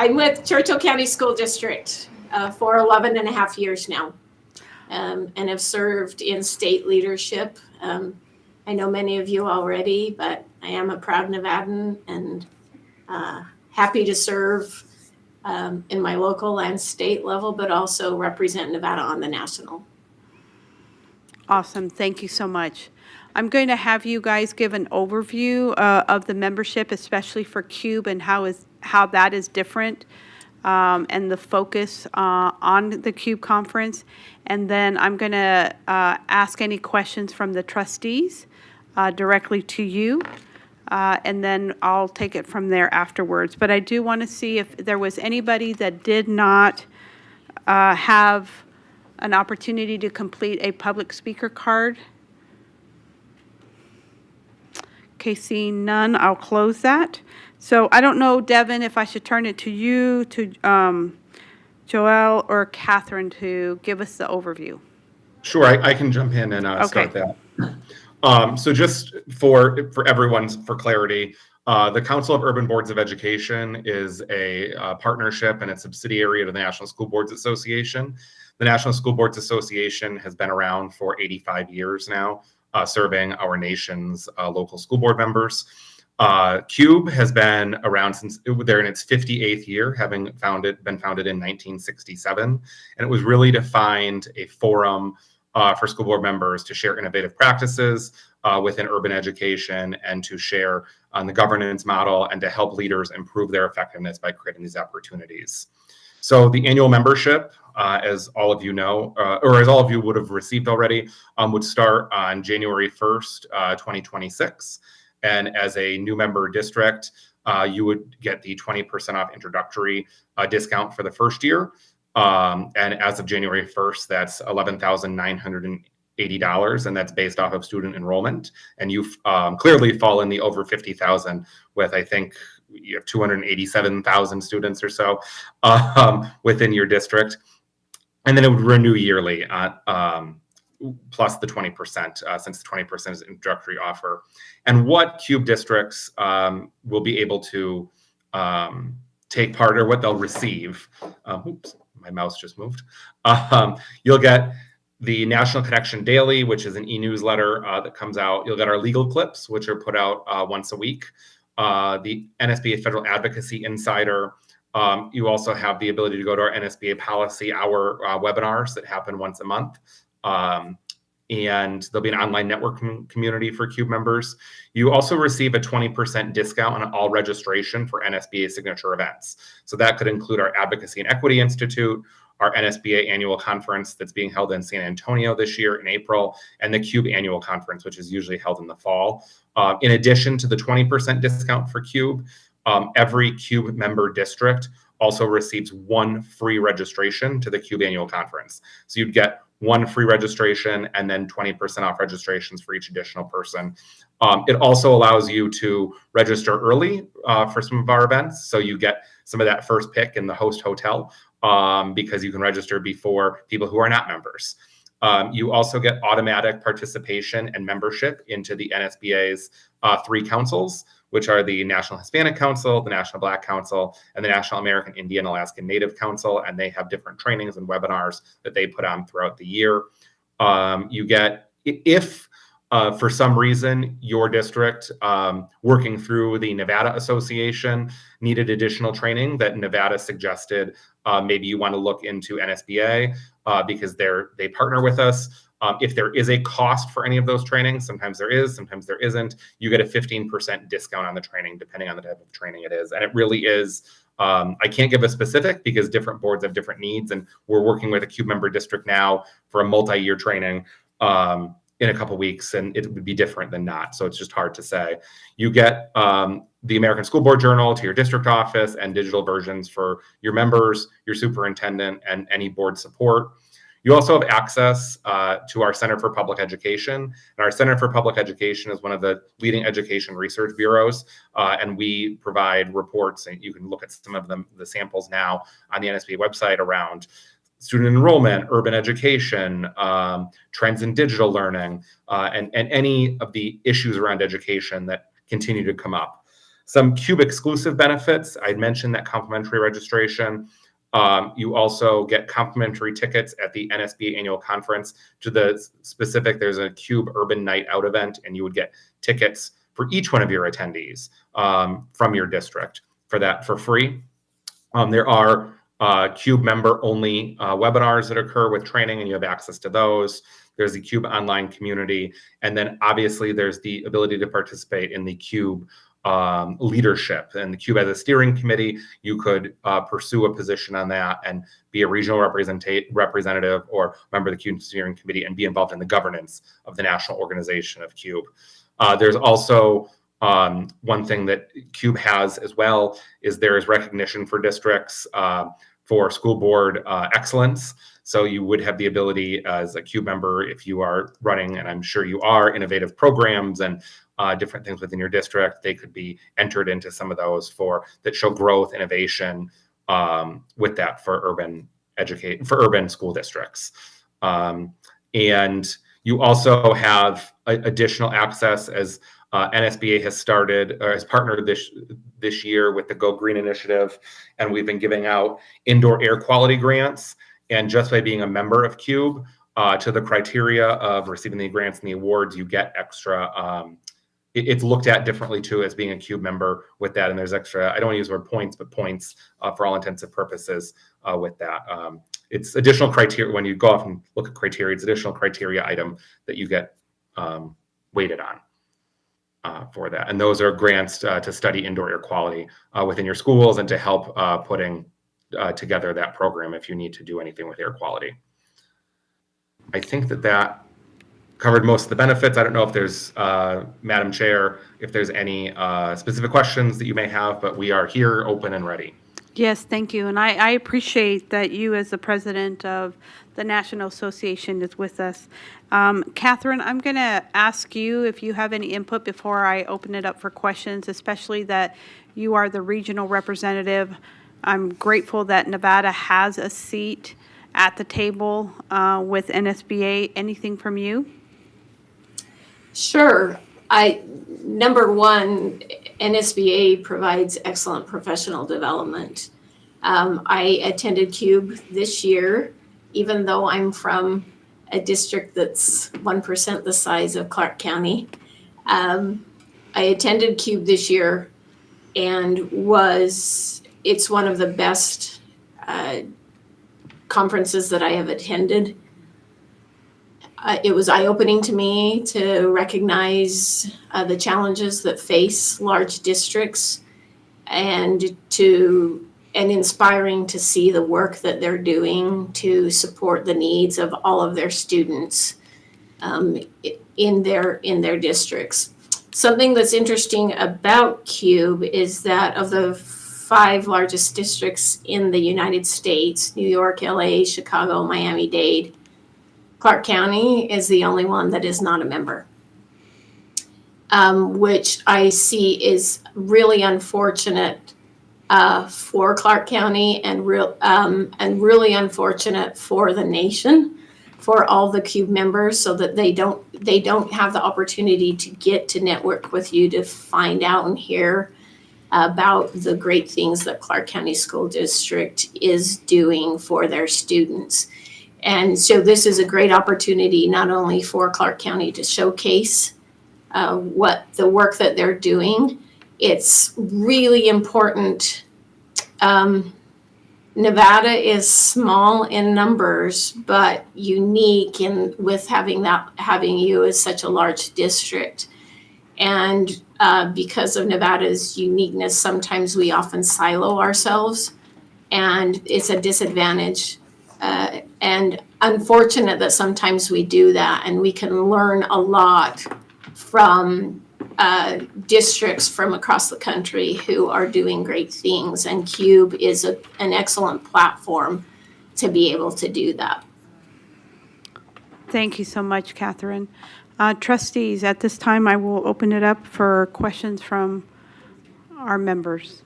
I'm with Churchill County School District for 11 and a half years now, and have served in state leadership. I know many of you already, but I am a proud Nevadan and happy to serve in my local and state level, but also represent Nevada on the national. Awesome. Thank you so much. I'm going to have you guys give an overview of the membership, especially for CUBE, and how that is different, and the focus on the CUBE conference. And then I'm going to ask any questions from the trustees directly to you, and then I'll take it from there afterwards. But I do want to see if there was anybody that did not have an opportunity to complete a public speaker card. Okay, seeing none, I'll close that. So I don't know, Devin, if I should turn it to you, to Joelle or Catherine to give us the overview. Sure, I can jump in and start that. So just for everyone's clarity, the Council of Urban Boards of Education is a partnership and a subsidiary of the National School Boards Association. The National School Boards Association has been around for 85 years now, serving our nation's local school board members. CUBE has been around since they're in its 58th year, having been founded in 1967. And it was really to find a forum for school board members to share innovative practices within urban education and to share on the governance model and to help leaders improve their effectiveness by creating these opportunities. So the annual membership, as all of you know, or as all of you would have received already, would start on January 1st, 2026. And as a new member district, you would get the 20% off introductory discount for the first year. And as of January 1st, that's $11,980, and that's based off of student enrollment. And you clearly fall in the over 50,000 with, I think, you have 287,000 students or so within your district. And then it would renew yearly plus the 20%, since the 20% is an introductory offer. And what CUBE districts will be able to take part, or what they'll receive. Oops, my mouse just moved. You'll get the National Connection Daily, which is an e-newsletter that comes out. You'll get our legal clips, which are put out once a week. The NSBA Federal Advocacy Insider. You also have the ability to go to our NSBA Policy Hour webinars that happen once a month. And there'll be an online networking community for CUBE members. You also receive a 20% discount on all registration for NSBA signature events. So that could include our Advocacy and Equity Institute, our NSBA annual conference that's being held in San Antonio this year in April, and the CUBE annual conference, which is usually held in the fall. In addition to the 20% discount for CUBE, every CUBE member district also receives one free registration to the CUBE annual conference. So you'd get one free registration and then 20% off registrations for each additional person. It also allows you to register early for some of our events. So you get some of that first pick in the host hotel because you can register before people who are not members. You also get automatic participation and membership into the NSBA's three councils, which are the National Hispanic Council, the National Black Council, and the National American Indian Alaskan Native Council. And they have different trainings and webinars that they put on throughout the year. You get, if for some reason your district working through the Nevada Association needed additional training that Nevada suggested, maybe you want to look into NSBA because they partner with us. If there is a cost for any of those trainings, sometimes there is, sometimes there isn't, you get a 15% discount on the training, depending on the type of training it is. And it really is, I can't give a specific because different boards have different needs. And we're working with a CUBE member district now for a multi-year training in a couple of weeks, and it would be different than not. So it's just hard to say. You get the American School Board Journal to your district office and digital versions for your members, your superintendent, and any board support. You also have access to our Center for Public Education. And our Center for Public Education is one of the leading education research bureaus. And we provide reports, and you can look at some of them, the samples now on the NSBA website around student enrollment, urban education, trends in digital learning, and any of the issues around education that continue to come up. Some CUBE exclusive benefits. I'd mentioned that complimentary registration. You also get complimentary tickets at the NSBA annual conference. To the specific, there's a CUBE Urban Night Out event, and you would get tickets for each one of your attendees from your district for that for free. There are CUBE member only webinars that occur with training, and you have access to those. There's the CUBE online community. And then obviously there's the ability to participate in the CUBE leadership. And the CUBE as a steering committee, you could pursue a position on that and be a regional representative or member of the CUBE steering committee and be involved in the governance of the national organization of CUBE. There's also one thing that CUBE has as well is there is recognition for districts for school board excellence. So you would have the ability as a CUBE member, if you are running, and I'm sure you are, innovative programs and different things within your district, they could be entered into some of those that show growth, innovation with that for urban school districts. And you also have additional access as NSBA has started or has partnered this year with the Go Green initiative, and we've been giving out indoor air quality grants. And just by being a member of CUBE, to the criteria of receiving the grants and the awards, you get extra. It's looked at differently too as being a CUBE member with that, and there's extra. I don't want to use the word points, but points for all intents and purposes with that. It's additional criteria when you go off and look at criteria. It's additional criteria item that you get weighted on for that, and those are grants to study indoor air quality within your schools and to help putting together that program if you need to do anything with air quality. I think that covered most of the benefits. I don't know if there's, Madam Chair, if there's any specific questions that you may have, but we are here open and ready. Yes, thank you. And I appreciate that you as the president of the National Association is with us. Catherine, I'm going to ask you if you have any input before I open it up for questions, especially that you are the regional representative. I'm grateful that Nevada has a seat at the table with NSBA. Anything from you? Sure. Number one, NSBA provides excellent professional development. I attended CUBE this year, even though I'm from a district that's 1% the size of Clark County. I attended CUBE this year and it's one of the best conferences that I have attended. It was eye-opening to me to recognize the challenges that face large districts and inspiring to see the work that they're doing to support the needs of all of their students in their districts. Something that's interesting about CUBE is that of the 5 largest districts in the United States, New York, LA, Chicago, Miami-Dade, Clark County is the only one that is not a member, which I see is really unfortunate for Clark County and really unfortunate for the nation, for all the CUBE members, so that they don't have the opportunity to get to network with you to find out and hear about the great things that Clark County School District is doing for their students. And so this is a great opportunity not only for Clark County to showcase what the work that they're doing. It's really important. Nevada is small in numbers, but unique with having you as such a large district. And because of Nevada's uniqueness, sometimes we often silo ourselves, and it's a disadvantage. And unfortunate that sometimes we do that, and we can learn a lot from districts from across the country who are doing great things, and CUBE is an excellent platform to be able to do that. Thank you so much, Catherine. Trustees, at this time, I will open it up for questions from our members.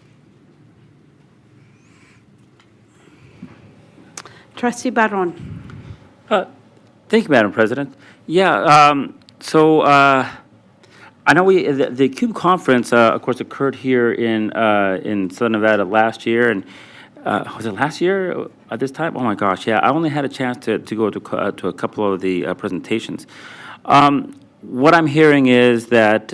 Trustee Barron. Thank you, Madam President. Yeah, so I know the CUBE conference, of course, occurred here in Southern Nevada last year, and was it last year at this time? Oh my gosh, yeah. I only had a chance to go to a couple of the presentations. What I'm hearing is that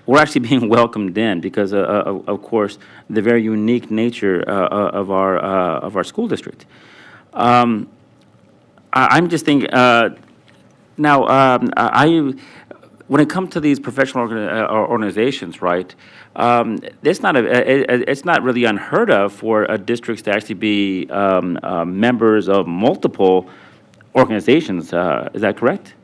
we're actually being welcomed in because, of course, the very unique nature of our school district. I'm just thinking now. When it comes to these professional organizations, right? It's not really unheard of for districts to actually be members of multiple organizations. Is that correct?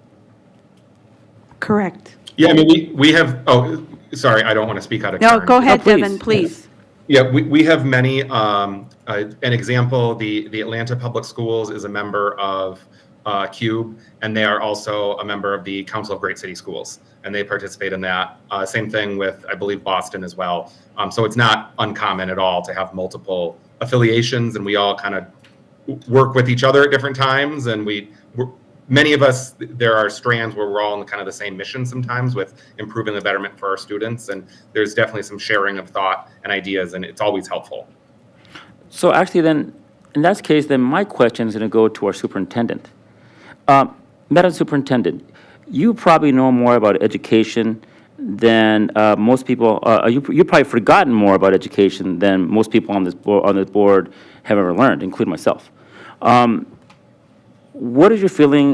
Correct. Yeah, I mean, we have, oh, sorry, I don't want to speak out of No, turn. go ahead, please. Devin, please. Yeah, we have many, an example, the Atlanta Public Schools is a member of CUBE, and they are also a member of the Council of Great City Schools, and they participate in that. Same thing with, I believe, Boston as well. So it's not uncommon at all to have multiple affiliations, and we all kind of work with each other at different times, and many of us, there are strands where we're all in kind of the same mission sometimes with improving the betterment for our students, and there's definitely some sharing of thought and ideas, and it's always helpful. So actually then, in that case, then my question is going to go to our superintendent. Madam Superintendent, you probably know more about education than most people. You've probably forgotten more about education than most people on this board have ever learned, including myself. What is your feeling?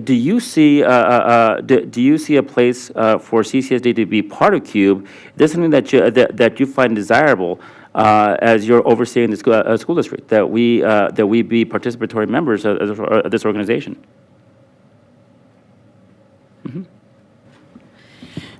Do you see a place for CCSD to be part of CUBE? Is this something that you find desirable as you're overseeing the school district, that we be participatory members of this organization? Mm-hmm.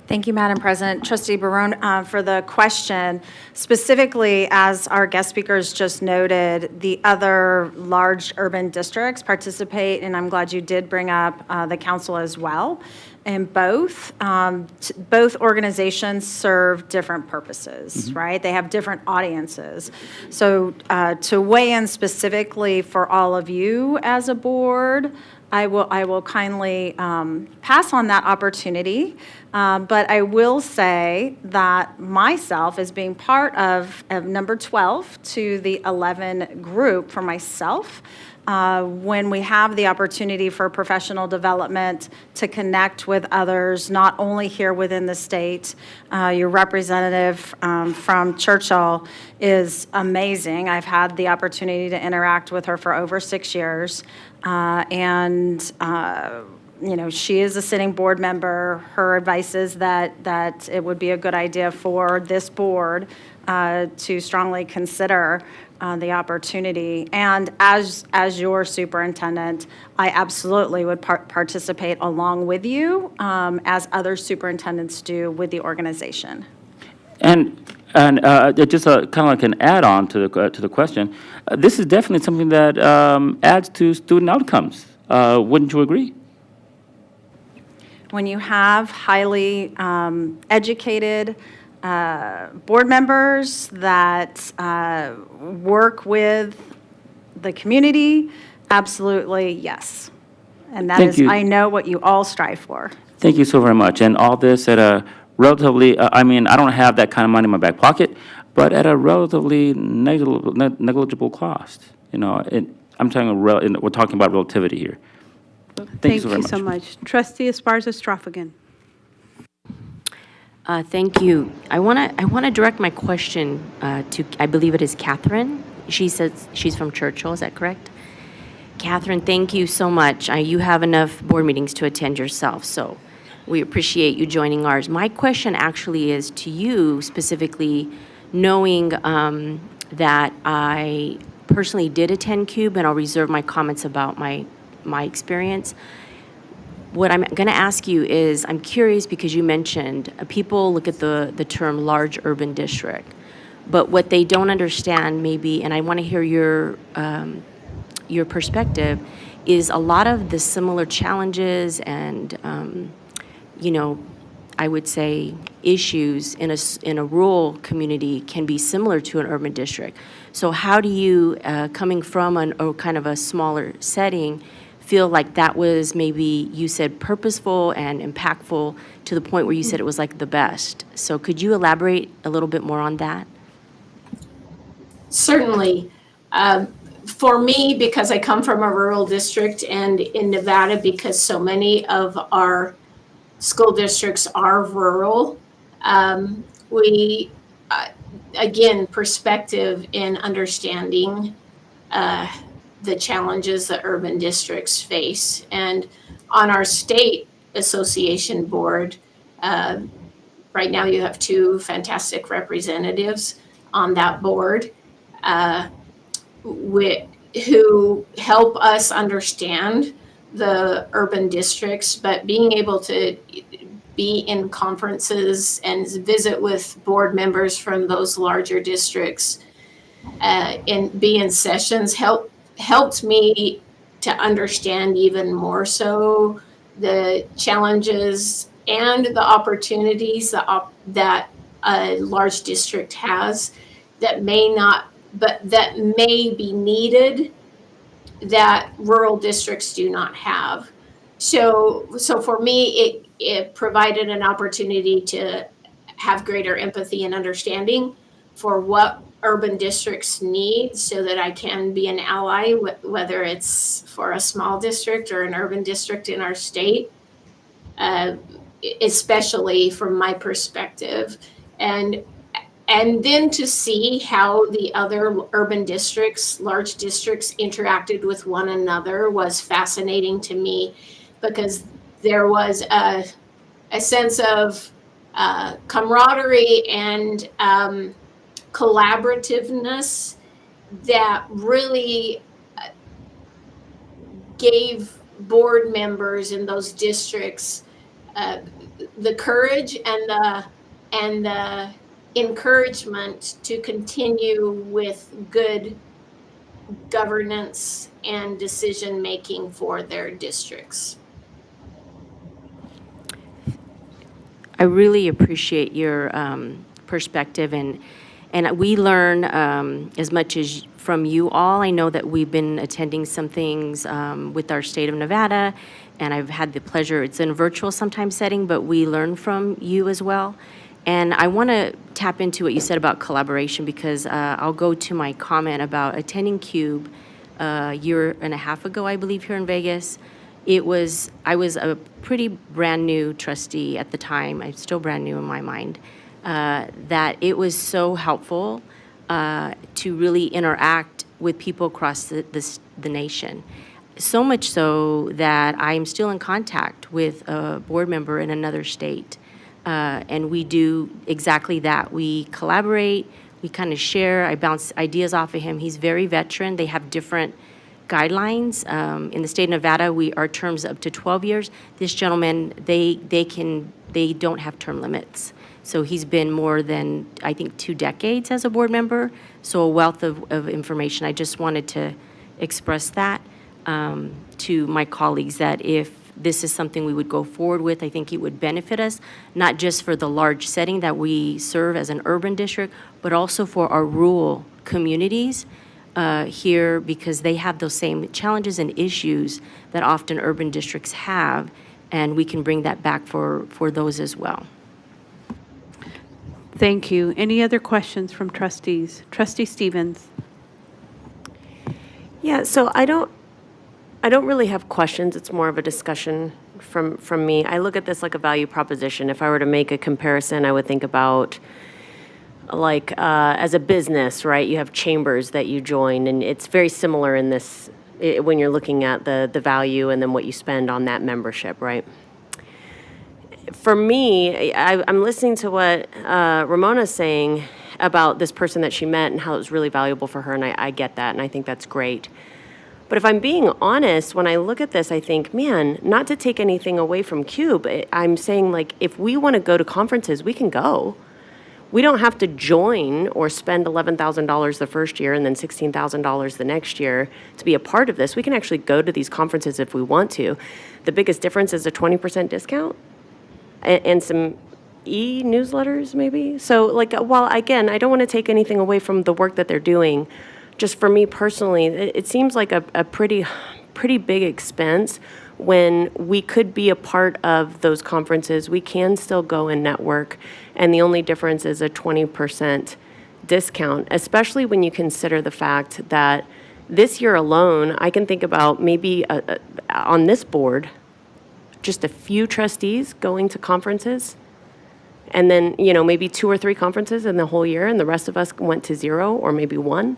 Thank you, Madam President. Trustee Barone, for the question. Specifically, as our guest speakers just noted, the other large urban districts participate, and I'm glad you did bring up the council as well. And both organizations serve different purposes, right? They have different audiences. So to weigh in specifically for all of you as a board, I will kindly pass on that opportunity, but I will say that myself, as being part of number 12 to the 11 group for myself, when we have the opportunity for professional development to connect with others, not only here within the state, your representative from Churchill is amazing. I've had the opportunity to interact with her for over 6 years. You know, she is a sitting board member. Her advice is that it would be a good idea for this board to strongly consider the opportunity. And as your superintendent, I absolutely would participate along with you, as other superintendents do with the organization. And just kind of like an add-on to the question, this is definitely something that adds to student outcomes. Wouldn't you agree? When you have highly educated board members that work with the community, absolutely yes. And that Thank is, you. I know what you all strive for. Thank you so very much. And all this at a relatively, I mean, I don't have that kind of money in my back pocket, but at a relatively negligible cost. You know, we're talking about relativity here. Thank you so very much. Thank you so much. Trustee Esparza-Strofagan. Thank you. I want to direct my question to, I believe it is Catherine. She says she's from Churchill. Is that correct? Catherine, thank you so much. You have enough board meetings to attend yourself, so we appreciate you joining ours. My question actually is to you specifically, knowing that I personally did attend CUBE, and I'll reserve my comments about my experience. What I'm going to ask you is, I'm curious because you mentioned people look at the term large urban district, but what they don't understand maybe, and I want to hear your perspective, is a lot of the similar challenges and you know, I would say issues in a rural community can be similar to an urban district. So how do you, coming from a kind of a smaller setting, feel like that was maybe, you said, purposeful and impactful to the point where you said it was like the best. So could you elaborate a little bit more on that? Certainly. For me, because I come from a rural district, and in Nevada, because so many of our school districts are rural, we, again, perspective in understanding the challenges that urban districts face. And on our state association board, right now you have two fantastic representatives on that board, who help us understand the urban districts, but being able to be in conferences and visit with board members from those larger districts, and be in sessions helped me to understand even more so the challenges and the opportunities that a large district has that may be needed that rural districts do not have. So for me, it provided an opportunity to have greater empathy and understanding for what urban districts need, so that I can be an ally, whether it's for a small district or an urban district in our state, especially from my perspective. And then to see how the other urban districts, large districts, interacted with one another was fascinating to me, because there was a sense of camaraderie and collaborativeness that really gave board members in those districts the courage and the encouragement to continue with good governance and decision making for their districts. I really appreciate your perspective, and we learn as much as from you all. I know that we've been attending some things with our state of Nevada, and I've had the pleasure, it's in a virtual sometimes setting, but we learn from you as well. And I want to tap into what you said about collaboration, because I'll go to my comment about attending CUBE a year and a half ago, I believe, here in Vegas. I was a pretty brand new trustee at the time. I'm still brand new in my mind. That it was so helpful to really interact with people across the nation. So much so that I'm still in contact with a board member in another state. And we do exactly that. We collaborate, we kind of share. I bounce ideas off of him. He's very veteran. They have different guidelines. In the state of Nevada, our terms up to 12 years. This gentleman, they don't have term limits. So he's been more than, I think, 2 decades as a board member. So a wealth of information. I just wanted to express that to my colleagues, that if this is something we would go forward with, I think it would benefit us, not just for the large setting that we serve as an urban district, but also for our rural communities here, because they have those same challenges and issues that often urban districts have, and we can bring that back for those as well. Thank you. Any other questions from trustees? Trustee Stevens. Yeah, so I don't really have questions. It's more of a discussion from me. I look at this like a value proposition. If I were to make a comparison, I would think about like as a business, right? You have chambers that you join, and it's very similar in this when you're looking at the value and then what you spend on that membership, right? For me, I'm listening to what Ramona's saying about this person that she met and how it was really valuable for her, and I get that, and I think that's great. But if I'm being honest, when I look at this, I think, man, not to take anything away from CUBE, I'm saying, like, if we want to go to conferences, we can go. We don't have to join or spend $11,000 the first year and then $16,000 the next year to be a part of this. We can actually go to these conferences if we want to. The biggest difference is a 20% discount and some e-newsletters maybe. So, like, while, again, I don't want to take anything away from the work that they're doing, just for me personally, it seems like a pretty pretty big expense when we could be a part of those conferences. We can still go and network, and the only difference is a 20% discount, especially when you consider the fact that this year alone, I can think about maybe on this board, just a few trustees going to conferences, and then, maybe 2 or 3 conferences in the whole year, and the rest of us went to 0 or maybe 1.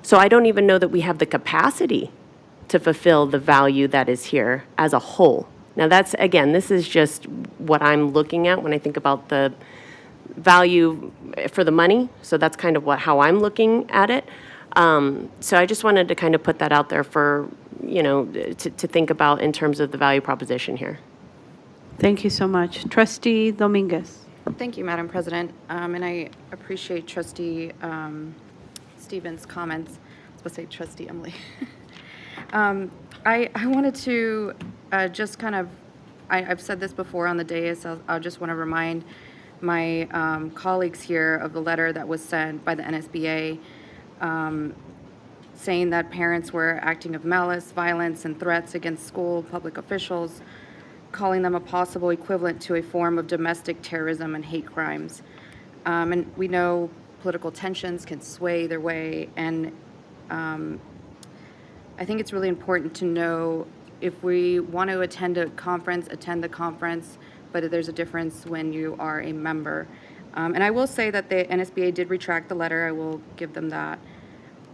So I don't even know that we have the capacity to fulfill the value that is here as a whole. Now that's, again, this is just what I'm looking at when I think about the value for the money. So that's kind of how I'm looking at it. So I just wanted to kind of put that out there for, to think about in terms of the value proposition here. Thank you so much. Trustee Dominguez. Thank you, Madam President. And I appreciate Trustee Stevens' comments. I was supposed to say Trustee Emily. I wanted to just kind of, I've said this before on the dais, I just want to remind my colleagues here of the letter that was sent by the NSBA saying that parents were acting of malice, violence, and threats against school public officials, calling them a possible equivalent to a form of domestic terrorism and hate crimes. And we know political tensions can sway either way, and I think it's really important to know if we want to attend the conference, but there's a difference when you are a member. And I will say that the NSBA did retract the letter. I will give them that.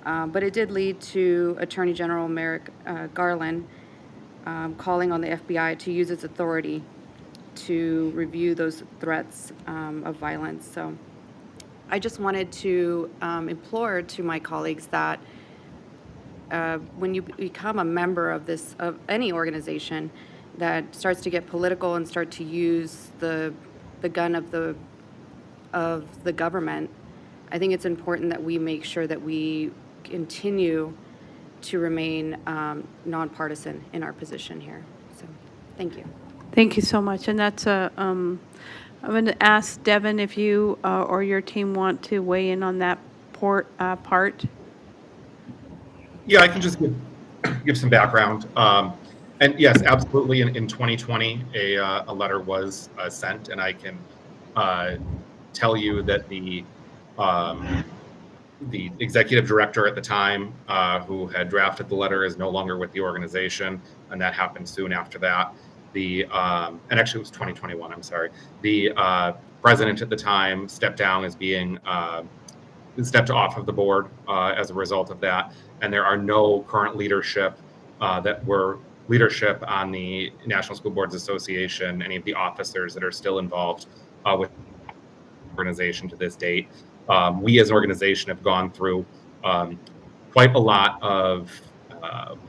But it did lead to Attorney General Merrick Garland calling on the FBI to use its authority to review those threats of violence. So I just wanted to implore to my colleagues that when you become a member of any organization that starts to get political and start to use the gun of the government, I think it's important that we make sure that we continue to remain nonpartisan in our position here. So, thank you. Thank you so much. And that's I'm going to ask Devin if you or your team want to weigh in on that part. Yeah, I can just give some background. And yes, absolutely. In 2020, a letter was sent, and I can tell you that the executive director at the time, who had drafted the letter, is no longer with the organization, and that happened soon after that. And actually, it was 2021. I'm sorry. The president at the time stepped down as being stepped off of the board as a result of that, and there are no current leadership that were leadership on the National School Boards Association, any of the officers that are still involved with the organization to this date. We as an organization have gone through quite a lot of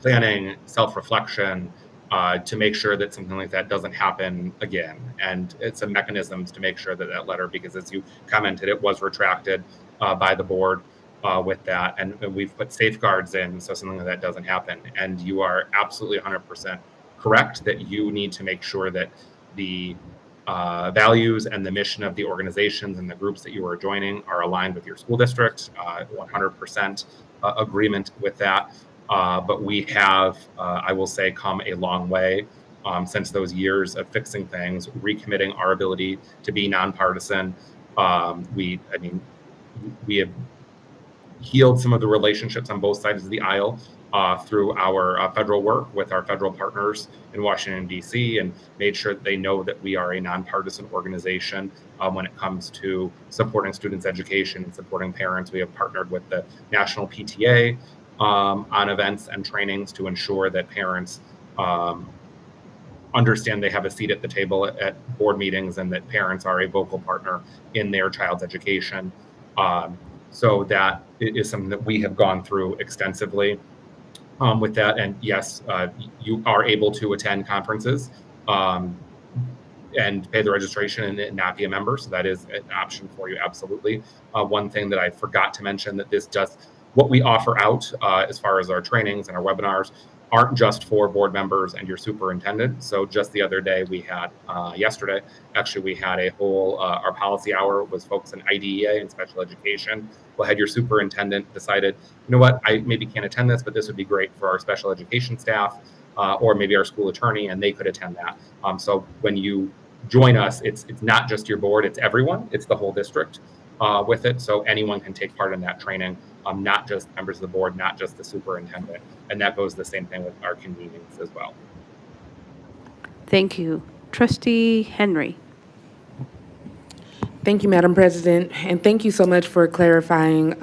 planning, self-reflection, to make sure that something like that doesn't happen again. And it's a mechanisms to make sure that that letter, because as you commented, it was retracted by the board with that. And we've put safeguards in so something like that doesn't happen. And you are absolutely 100% correct that you need to make sure that the values and the mission of the organizations and the groups that you are joining are aligned with your school district, 100% agreement with that. But we have, I will say, come a long way since those years of fixing things, recommitting our ability to be nonpartisan. We have healed some of the relationships on both sides of the aisle through our federal work with our federal partners in Washington, D.C., and made sure that they know that we are a nonpartisan organization when it comes to supporting students' education and supporting parents. We have partnered with the National PTA on events and trainings to ensure that parents understand they have a seat at the table at board meetings and that parents are a vocal partner in their child's education. So that is something that we have gone through extensively with that. And yes, you are able to attend conferences and pay the registration and not be a member. So that is an option for you, absolutely. One thing that I forgot to mention that this does, what we offer out as far as our trainings and our webinars aren't just for board members and your superintendent. So just the other day we had, yesterday, actually we had a whole, our policy hour was focused on IDEA and special education. Well, had your superintendent decided, you know what, I maybe can't attend this, but this would be great for our special education staff, or maybe our school attorney, and they could attend that. So when you join us, it's not just your board, it's everyone, it's the whole district with it. So anyone can take part in that training, not just members of the board, not just the superintendent. And that goes the same thing with our convenings as well. Thank you. Trustee Henry. Thank you, Madam President, and thank you so much for clarifying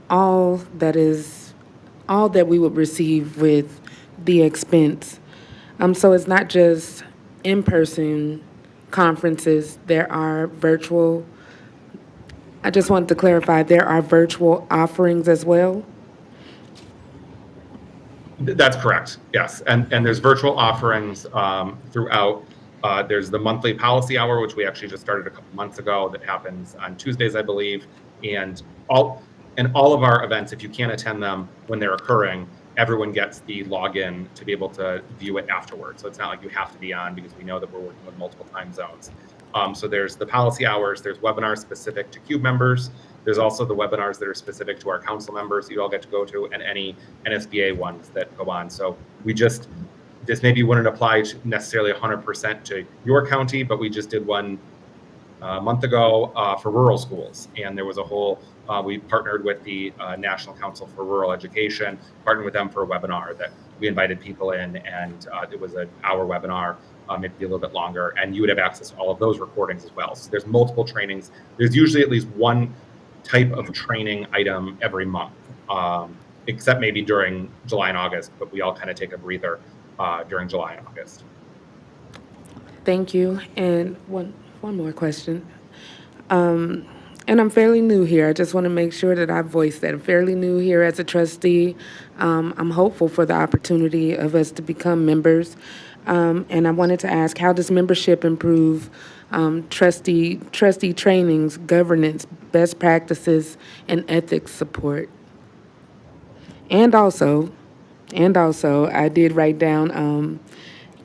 all that we would receive with the expense. So it's not just in-person conferences, there are virtual. I just wanted to clarify, there are virtual offerings as well? That's correct, yes. And there's virtual offerings throughout. There's the monthly policy hour, which we actually just started a couple months ago, that happens on Tuesdays, I believe. And all of our events, if you can't attend them when they're occurring, everyone gets the login to be able to view it afterwards. So it's not like you have to be on, because we know that we're working with multiple time zones. So there's the policy hours, there's webinars specific to CUBE members. There's also the webinars that are specific to our council members you all get to go to, and any NSBA ones that go on. So this maybe wouldn't apply to necessarily 100% to your county, but we just did one a month ago for rural schools. And there was a whole, we partnered with the National Council for Rural Education, partnered with them for a webinar that we invited people in, and it was an hour webinar, maybe a little bit longer, and you would have access to all of those recordings as well. So there's multiple trainings. There's usually at least one type of training item every month, except maybe during July and August, but we all kind of take a breather during July and August. Thank you. And one more question. And I'm fairly new here. I just want to make sure that I voice that. I'm fairly new here as a trustee. I'm hopeful for the opportunity of us to become members. And I wanted to ask, how does membership improve trustee trainings, governance, best practices, and ethics support? And also, I did write down,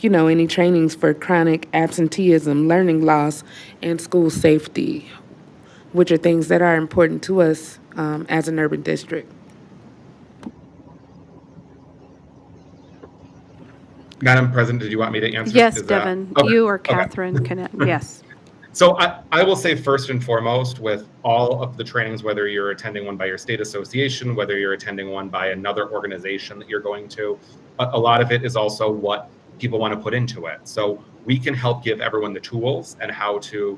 any trainings for chronic absenteeism, learning loss, and school safety, which are things that are important to us as an urban district. Madam President, did you want me to answer? Yes, Devin, okay. you or Okay. Catherine can, yes. So I will say first and foremost, with all of the trainings, whether you're attending one by your state association, whether you're attending one by another organization that you're going to, a lot of it is also what people want to put into it. So we can help give everyone the tools and how to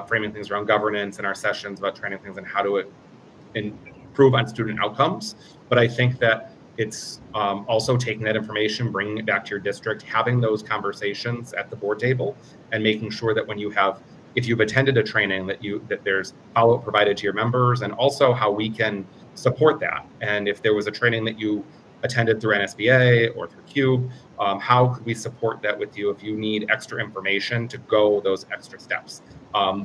framing things around governance in our sessions about training things and how to improve on student outcomes. But I think that it's also taking that information, bringing it back to your district, having those conversations at the board table, and making sure that when you have, if you've attended a training, that there's follow-up provided to your members, and also how we can support that. And if there was a training that you attended through NSBA or through CUBE, how could we support that with you if you need extra information to go those extra steps?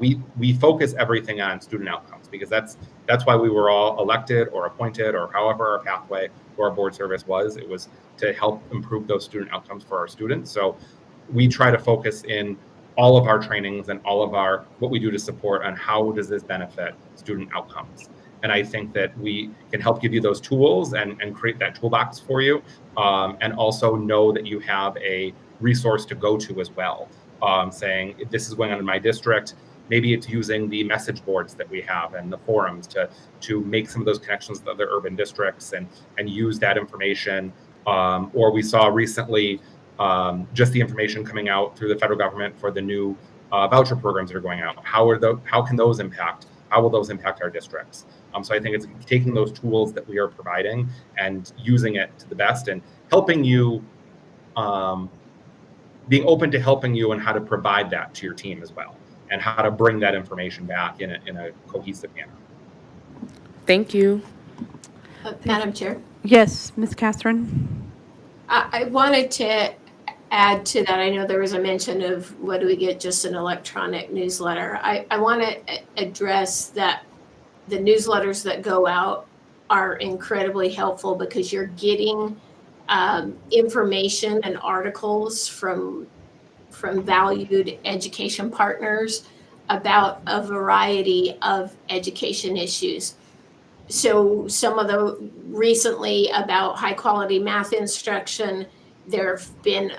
We focus everything on student outcomes, because that's why we were all elected or appointed, or however our pathway or our board service was. It was to help improve those student outcomes for our students. So we try to focus in all of our trainings and all of what we do to support on how does this benefit student outcomes. And I think that we can help give you those tools and create that toolbox for you, and also know that you have a resource to go to as well, saying, if this is going on in my district, maybe it's using the message boards that we have and the forums to make some of those connections with other urban districts and use that information. Or we saw recently just the information coming out through the federal government for the new voucher programs that are going out. How can those impact? How will those impact our districts? So I think it's taking those tools that we are providing and using it to the best, and helping you, being open to helping you on how to provide that to your team as well, and how to bring that information back in a cohesive manner. Thank you. Madam Chair, Yes, Ms. Catherine? I wanted to add to that. I know there was a mention of what do we get, just an electronic newsletter. I want to address that the newsletters that go out are incredibly helpful, because you're getting information and articles from valued education partners about a variety of education issues. So some of the recently about high quality math instruction, there have been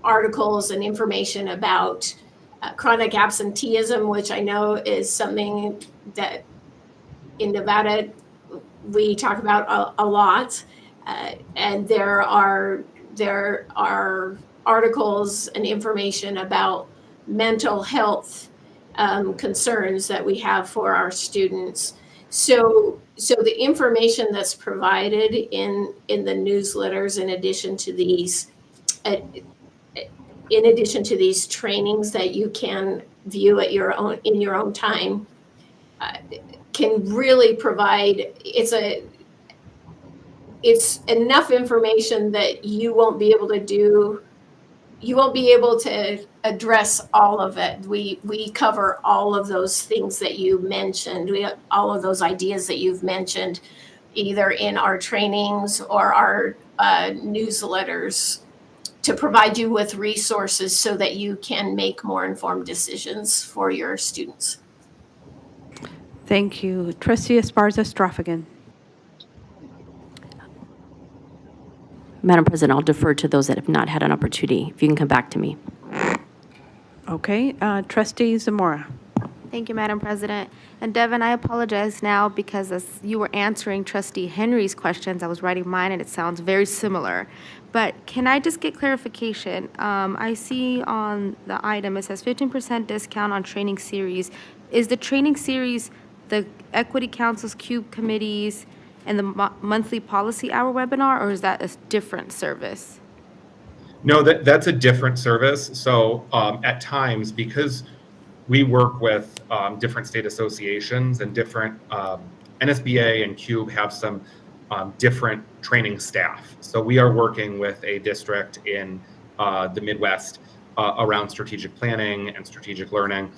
articles and information about chronic absenteeism, which I know is something that in Nevada we talk about a lot. And there are articles and information about mental health concerns that we have for our students. So the information that's provided in the newsletters, in addition to these trainings that you can view at your own in your own time, can really provide. It's enough information that you won't be able to address all of it. We cover all of those things that you mentioned. We have all of those ideas that you've mentioned, either in our trainings or our newsletters, to provide you with resources so that you can make more informed decisions for your students. Thank you. Trustee Esparza-Straffigan. Madam President, I'll defer to those that have not had an opportunity. If you can come back to me. Okay, Trustee Zamora. Thank you, Madam President. And Devin, I apologize now because as you were answering Trustee Henry's questions, I was writing mine and it sounds very similar. But can I just get clarification? I see on the item, it says 15% discount on training series. Is the training series the Equity Council's CUBE committees and the monthly policy hour webinar, or is that a different service? No, that's a different service. So at times, because we work with different state associations and different NSBA and CUBE have some different training staff. So we are working with a district in the Midwest around strategic planning and strategic learning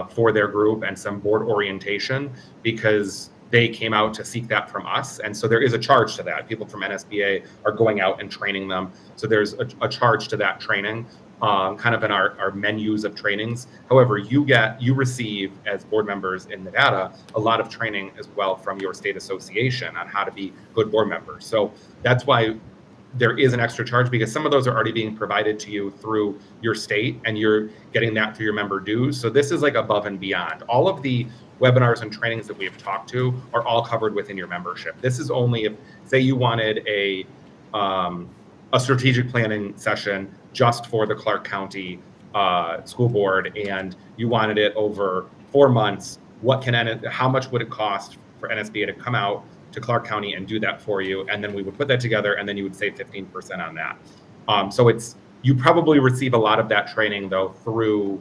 for their group and some board orientation, because they came out to seek that from us. And so there is a charge to that. People from NSBA are going out and training them. So there's a charge to that training, kind of in our menus of trainings. However, you receive as board members in Nevada, a lot of training as well from your state association on how to be good board members. So that's why there is an extra charge, because some of those are already being provided to you through your state and you're getting that through your member dues. So this is like above and beyond. All of the webinars and trainings that we have talked to are all covered within your membership. This is only if, say, you wanted a strategic planning session just for the Clark County School Board, and you wanted it over 4 months. How much would it cost for NSBA to come out to Clark County and do that for you? And then we would put that together, and then you would save 15% on that. So you probably receive a lot of that training though through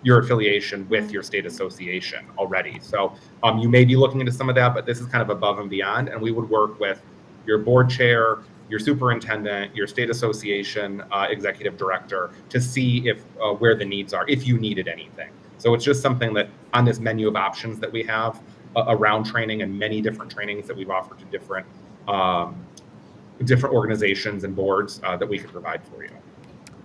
your affiliation with your state association already. So you may be looking into some of that, but this is kind of above and beyond. And we would work with your board chair, your superintendent, your state association executive director to see if where the needs are, if you needed anything. So it's just something that on this menu of options that we have around training and many different trainings that we've offered to different organizations and boards that we could provide for you.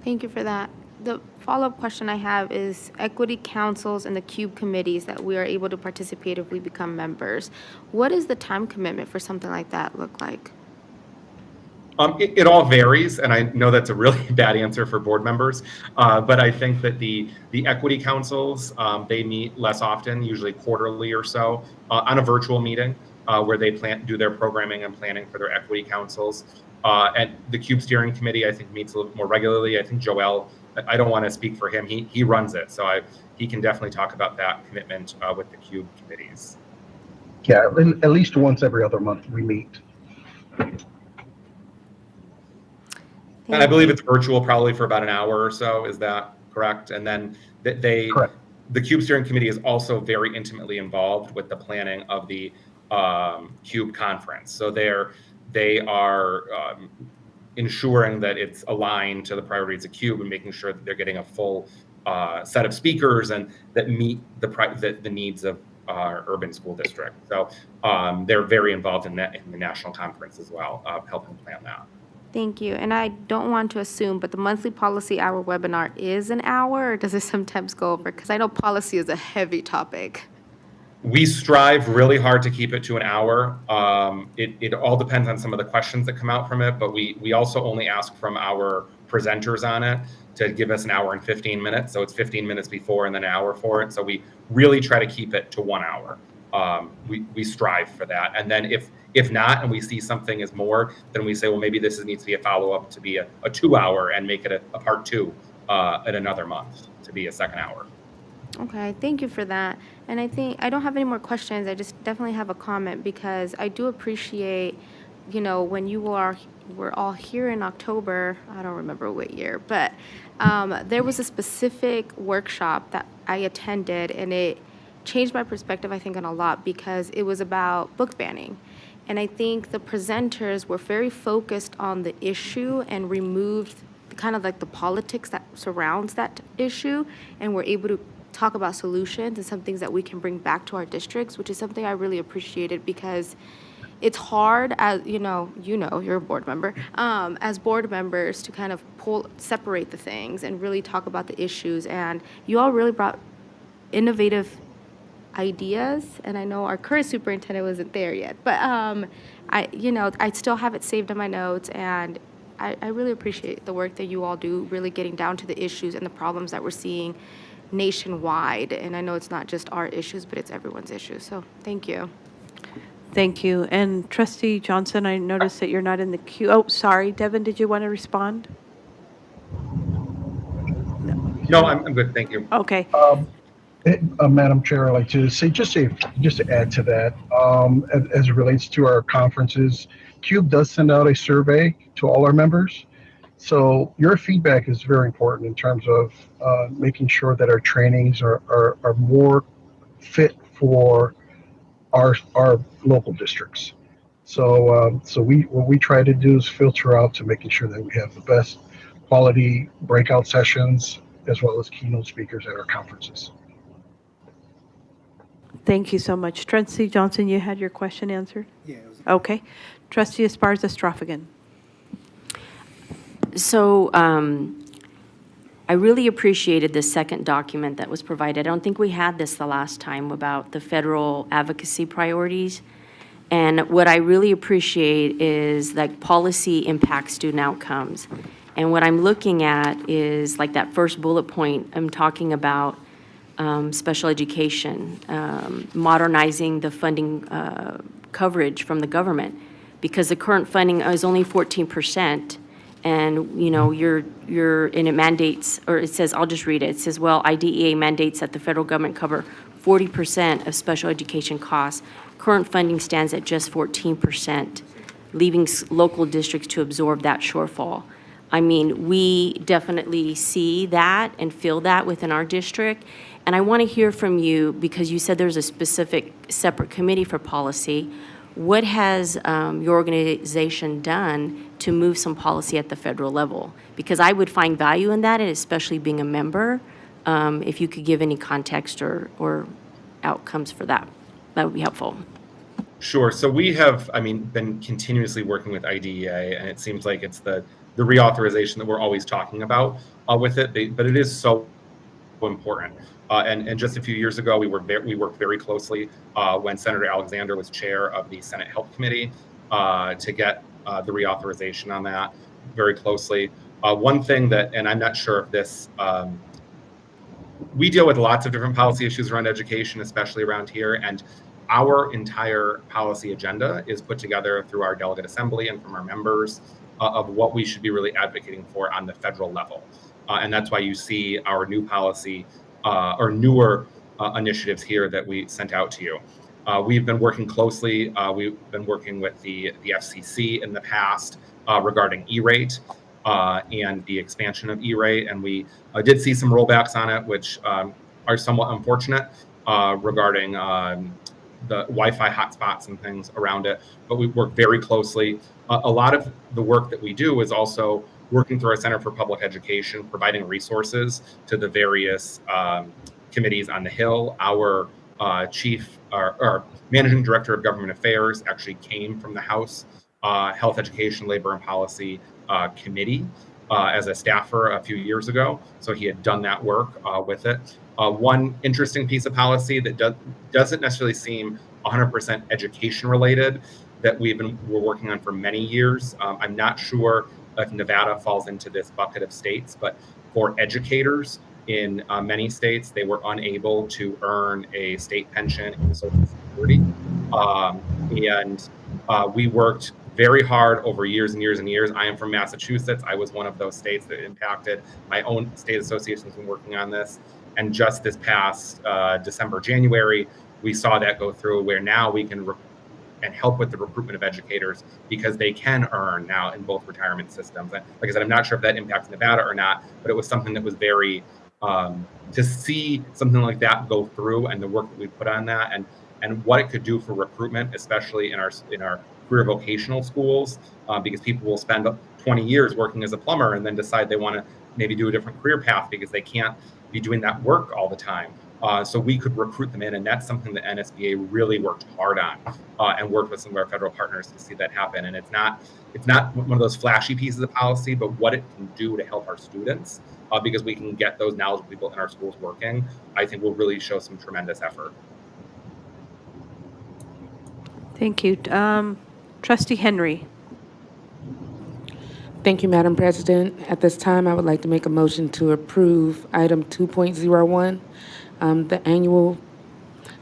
Thank you for that. The follow-up question I have is equity councils and the CUBE committees that we are able to participate if we become members. What does the time commitment for something like that look like? It all varies, and I know that's a really bad answer for board members, but I think that the equity councils, they meet less often, usually quarterly or so, on a virtual meeting where they do their programming and planning for their equity councils. And the CUBE steering committee, I think, meets a little more regularly. I think Joel, I don't want to speak for him, he runs it, so he can definitely talk about that commitment with the CUBE committees. Yeah, at least once every other month we meet. And I believe it's virtual probably for about an hour or so. Is that correct? And then the CUBE steering committee is also very intimately involved with the planning of the CUBE conference. So they are ensuring that it's aligned to the priorities of CUBE and making sure that they're getting a full set of speakers and that meet the needs of urban school district. So they're very involved in that in the national conference as well, helping plan that. Thank you. And I don't want to assume, but the monthly policy hour webinar is an hour, or does it sometimes go over? Because I know policy is a heavy topic. We strive really hard to keep it to an hour. It all depends on some of the questions that come out from it, but we also only ask from our presenters on it to give us an hour and 15 minutes. So it's 15 minutes before and then an hour for it. So we really try to keep it to 1 hour. We strive for that. And then if not, and we see something is more, then we say, well, maybe this needs to be a follow-up to be a 2 hour and make it a part 2 at another month to be a second hour. Okay, thank you for that. And I think I don't have any more questions. I just definitely have a comment because I do appreciate, when we're all here in October, I don't remember what year, but there was a specific workshop that I attended, and it changed my perspective, I think, on a lot because it was about book banning. And I think the presenters were very focused on the issue and removed kind of like the politics that surrounds that issue, and were able to talk about solutions and some things that we can bring back to our districts, which is something I really appreciated because it's hard, as you're a board member, as board members to kind of separate the things and really talk about the issues. And you all really brought innovative ideas, and I know our current superintendent wasn't there yet, but I still have it saved in my notes, and I really appreciate the work that you all do, really getting down to the issues and the problems that we're seeing nationwide. And I know it's not just our issues, but it's everyone's issues. So thank you. Thank you. And Trustee Johnson, I noticed that you're not in the queue. Oh, sorry. Devin, did you want to respond? No, I'm good. Thank you. Okay. Madam Chair, I'd like to say, just to add to that, as it relates to our conferences, CUBE does send out a survey to all our members. So your feedback is very important in terms of making sure that our trainings are more fit for our local districts. So what we try to do is filter out to making sure that we have the best quality breakout sessions as well as keynote speakers at our conferences. Thank you so much. Trustee Johnson, you had your question answered? Yeah. Okay. Trustee Esparza-Stroffigan. So I really appreciated the second document that was provided. I don't think we had this the last time about the federal advocacy priorities. And what I really appreciate is like policy impacts student outcomes. And what I'm looking at is like that first bullet point, I'm talking about special education, modernizing the funding coverage from the government, because the current funding is only 14%. And, and it mandates, or it says, I'll just read it. It says, well, IDEA mandates that the federal government cover 40% of special education costs. Current funding stands at just 14%, leaving local districts to absorb that shortfall. I mean, we definitely see that and feel that within our district. And I want to hear from you, because you said there's a specific separate committee for policy. What has your organization done to move some policy at the federal level? Because I would find value in that, and especially being a member, if you could give any context or outcomes for that, that would be helpful. Sure. So we have, been continuously working with IDEA, and it seems like it's the reauthorization that we're always talking about with it, but it is so important. And just a few years ago, we worked very closely when Senator Alexander was chair of the Senate Health Committee to get the reauthorization on that very closely. One thing that, and I'm not sure if this, we deal with lots of different policy issues around education, especially around here, and our entire policy agenda is put together through our delegate assembly and from our members of what we should be really advocating for on the federal level. And that's why you see our new policy or newer initiatives here that we sent out to you. We've been working closely. We've been working with the FCC in the past regarding E-rate and the expansion of E-rate. And we did see some rollbacks on it, which are somewhat unfortunate regarding the Wi-Fi hotspots and things around it. But we work very closely. A lot of the work that we do is also working through our Center for Public Education, providing resources to the various committees on the Hill. Our chief or managing director of government affairs actually came from the House Health, Education, Labor, and Policy Committee as a staffer a few years ago. So he had done that work with it. One interesting piece of policy that doesn't necessarily seem 100% education related that we're working on for many years. I'm not sure if Nevada falls into this bucket of states, but for educators in many states, they were unable to earn a state pension and Social Security. We worked very hard over years and years and years. I am from Massachusetts. I was one of those states that impacted. My own state association has been working on this. And just this past December, January, we saw that go through where now we can and help with the recruitment of educators because they can earn now in both retirement systems. And like I said, I'm not sure if that impacts Nevada or not, but it was something that was very, to see something like that go through and the work that we put on that and what it could do for recruitment, especially in our career vocational schools, because people will spend 20 years working as a plumber and then decide they want to maybe do a different career path because they can't be doing that work all the time. So we could recruit them in, and that's something that NSBA really worked hard on and worked with some of our federal partners to see that happen. And it's not one of those flashy pieces of policy, but what it can do to help our students, because we can get those knowledgeable people in our schools working, I think will really show some tremendous effort. Thank you. Trustee Henry. Thank you, Madam President. At this time, I would like to make a motion to approve item 2.01,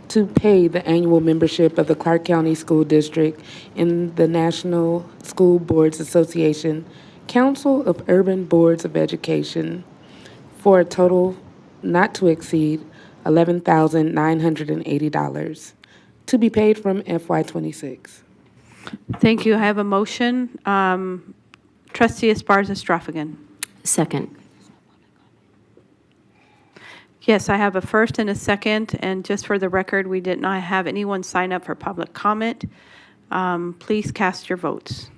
to pay the annual membership of the Clark County School District in the National School Boards Association Council of Urban Boards of Education for a total not to exceed $11,980 to be paid from FY26. Thank you. I have a motion. Trustee Esparza-Straffigan. Second. Yes, I have a first and a second, and just for the record, we did not have anyone sign up for public comment. Please cast your votes.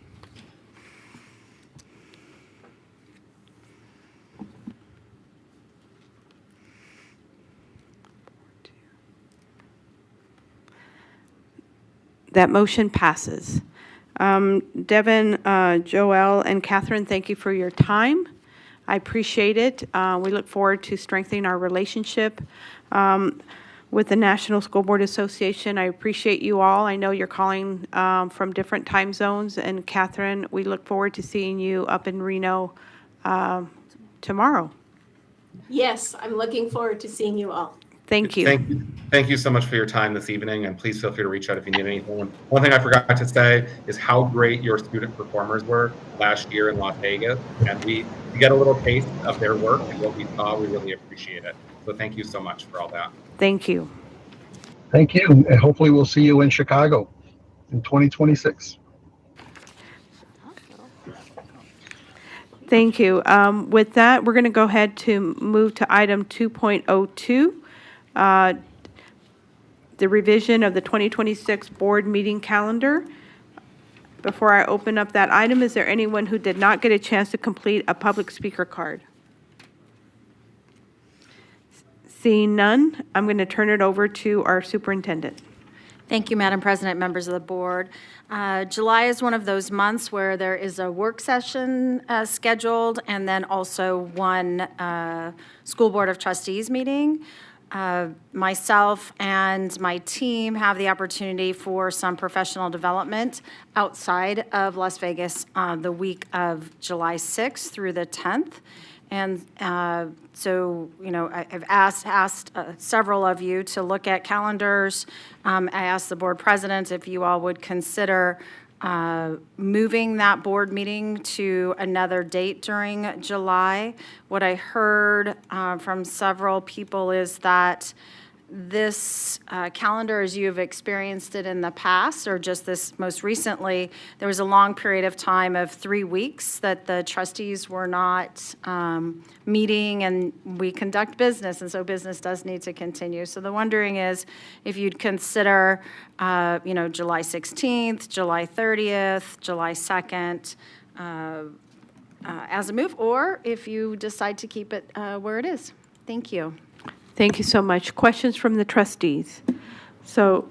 That motion passes. Devin, Joelle, and Catherine, thank you for your time. I appreciate it. We look forward to strengthening our relationship with the National School Board Association. I appreciate you all. I know you're calling from different time zones. And Catherine, we look forward to seeing you up in Reno tomorrow. Yes, I'm looking forward to seeing you all. Thank you. Thank you so much for your time this evening, and please feel free to reach out if you need anything. One thing I forgot to say is how great your student performers were last year in Las Vegas, and we get a little taste of their work and what we saw. We really appreciate it. So thank you so much for all that. Thank you. Thank you, and hopefully we'll see you in Chicago in 2026. Thank you. With that, we're going to go ahead to move to item 2.02. The revision of the 2026 board meeting calendar. Before I open up that item, is there anyone who did not get a chance to complete a public speaker card? Seeing none, I'm going to turn it over to our superintendent. Thank you, Madam President, members of the board. July is one of those months where there is a work session scheduled and then also one School Board of Trustees meeting. Myself and my team have the opportunity for some professional development outside of Las Vegas the week of July 6th through the 10th. And so, you know, I've asked several of you to look at calendars. I asked the board president if you all would consider moving that board meeting to another date during July. What I heard from several people is that this calendar, as you have experienced it in the past, or just this most recently, there was a long period of time of 3 weeks that the trustees were not meeting, and we conduct business, and so business does need to continue. So the wondering is if you'd consider, you know, July 16th, July 30th, July 2nd, as a move, or if you decide to keep it where it is. Thank you. Thank you so much. Questions from the trustees? So,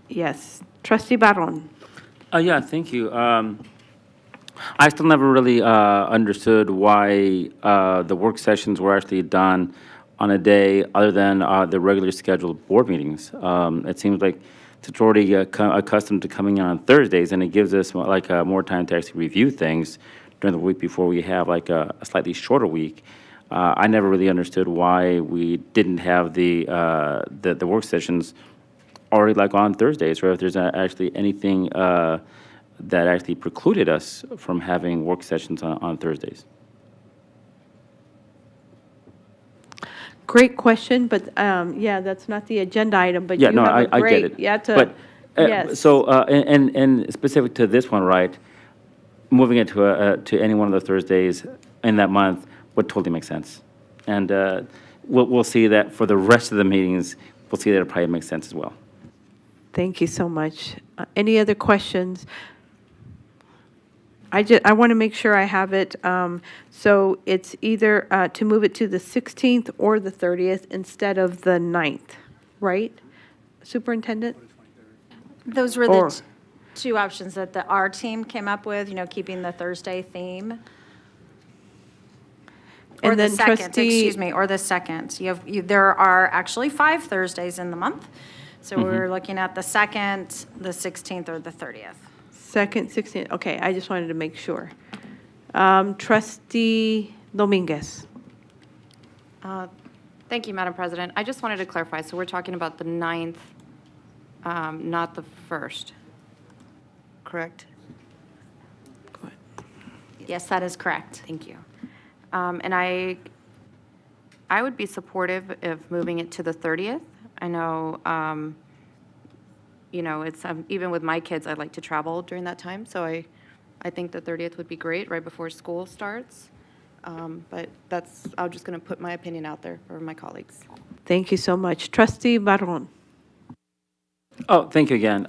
yes, Trustee Barron. Yeah, thank you. I still never really understood why the work sessions were actually done on a day other than the regularly scheduled board meetings. It seems like it's already accustomed to coming in on Thursdays, and it gives us like more time to actually review things during the week before we have like a slightly shorter week. I never really understood why we didn't have the work sessions already like on Thursdays, or if there's actually anything that actually precluded us from having work sessions on Thursdays. Great question, but yeah, that's not the agenda item, but Yeah, you no, have a I great, get it. yeah, But, yes. so, and specific to this one, right, moving it to any one of the Thursdays in that month would totally make sense. And we'll see that for the rest of the meetings, we'll see that it probably makes sense as well. Thank you so much. Any other questions? I want to make sure I have it. So it's either to move it to the 16th or the 30th instead of the 9th, right? Superintendent? Those were Or- the two options that our team came up with, keeping the Thursday theme. Or And the then second, trustee- excuse me, or the second. There are actually 5 Thursdays in the month. So we're looking at the 2nd, the 16th, or the 30th. 2nd, 16th, okay, I just wanted to make sure. Trustee Dominguez. Thank you, Madam President. I just wanted to clarify, so we're talking about the 9th, not the 1st, correct? Yes, that is correct. Thank you. And I would be supportive of moving it to the 30th. I know, it's, even with my kids, I like to travel during that time, so I think the 30th would be great, right before school starts. But I'm just going to put my opinion out there for my colleagues. Thank you so much. Trustee Barron. Oh, thank you again.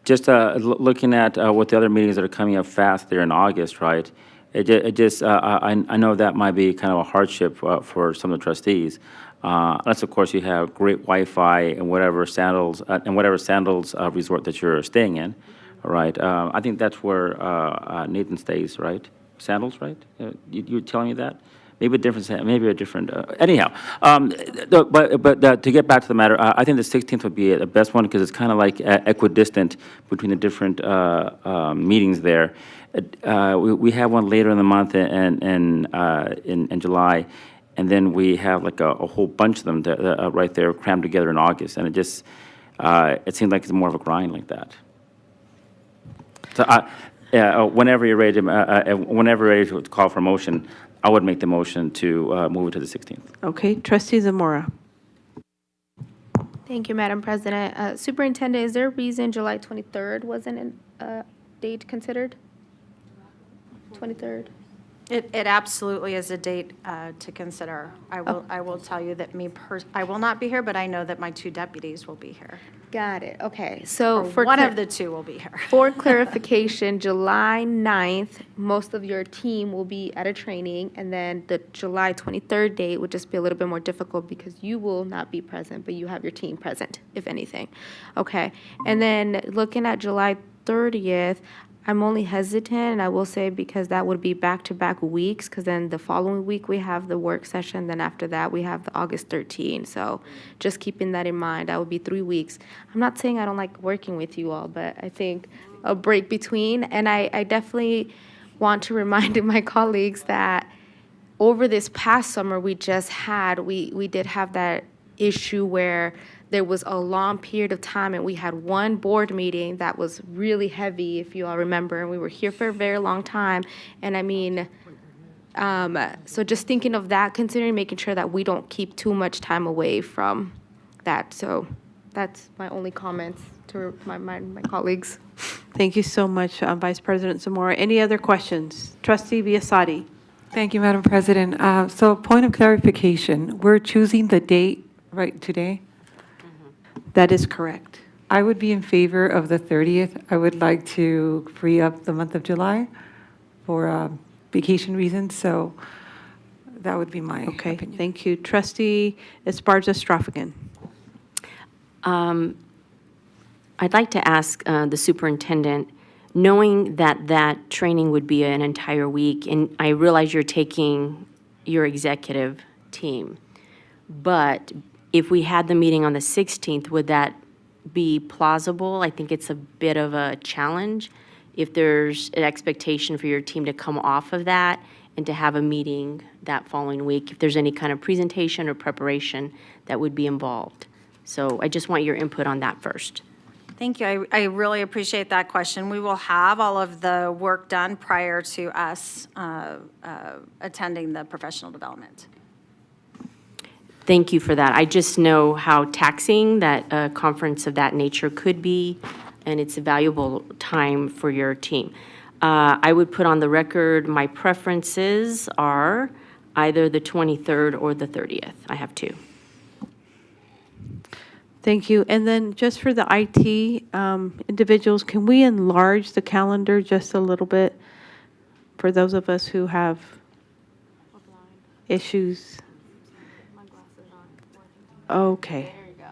Just looking at what the other meetings that are coming up fast there in August, right? I know that might be kind of a hardship for some of the trustees. Unless, of course, you have great Wi-Fi and whatever Sandals resort that you're staying in, all right? I think that's where Nathan stays, right? Sandals, right? You were telling me that? Maybe a different. Anyhow, but to get back to the matter, I think the 16th would be the best one because it's kind of like equidistant between the different meetings there. We have one later in the month in July, and then we have like a whole bunch of them right there crammed together in August, and it seems like it's more of a grind like that. So whenever you're ready to call for a motion, I would make the motion to move it to the 16th. Okay, Trustee Zamora. Thank you, Madam President. Superintendent, is there a reason July 23rd wasn't a date considered? 23rd? It absolutely is a date to consider. I will tell you that I will not be here, but I know that my 2 deputies will be here. Got it, okay. So Or for one of the 2 will be here. For clarification, July 9th, most of your team will be at a training, and then the July 23rd date would just be a little bit more difficult because you will not be present, but you have your team present, if anything. Okay, and then looking at July 30th, I'm only hesitant, and I will say because that would be back-to-back weeks, because then the following week we have the work session, then after that we have the August 13. So just keeping that in mind, that would be 3 weeks. I'm not saying I don't like working with you all, but I think a break between, and I definitely want to remind my colleagues that over this past summer we just had, we did have that issue where there was a long period of time and we had one board meeting that was really heavy, if you all remember, and we were here for a very long time. And I mean, so just thinking of that, considering making sure that we don't keep too much time away from that. So that's my only comments to my colleagues. Thank you so much, Vice President Zamora. Any other questions? Trustee Biassadi. Thank you, Madam President. So point of clarification, we're choosing the date right today? That is correct. I would be in favor of the 30th. I would like to free up the month of July for vacation reasons, so that would be my Okay, opinion. thank you. Trustee Esparza Strophigan. I'd like to ask the superintendent, knowing that that training would be an entire week, and I realize you're taking your executive team, but if we had the meeting on the 16th, would that be plausible? I think it's a bit of a challenge if there's an expectation for your team to come off of that and to have a meeting that following week, if there's any kind of presentation or preparation that would be involved. So I just want your input on that first. Thank you. I really appreciate that question. We will have all of the work done prior to us attending the professional development. Thank you for that. I just know how taxing that a conference of that nature could be, and it's a valuable time for your team. I would put on the record my preferences are either the 23rd or the 30th. I have two. Thank you. And then just for the IT individuals, can we enlarge the calendar just a little bit for those of us who have issues? Okay. There you go.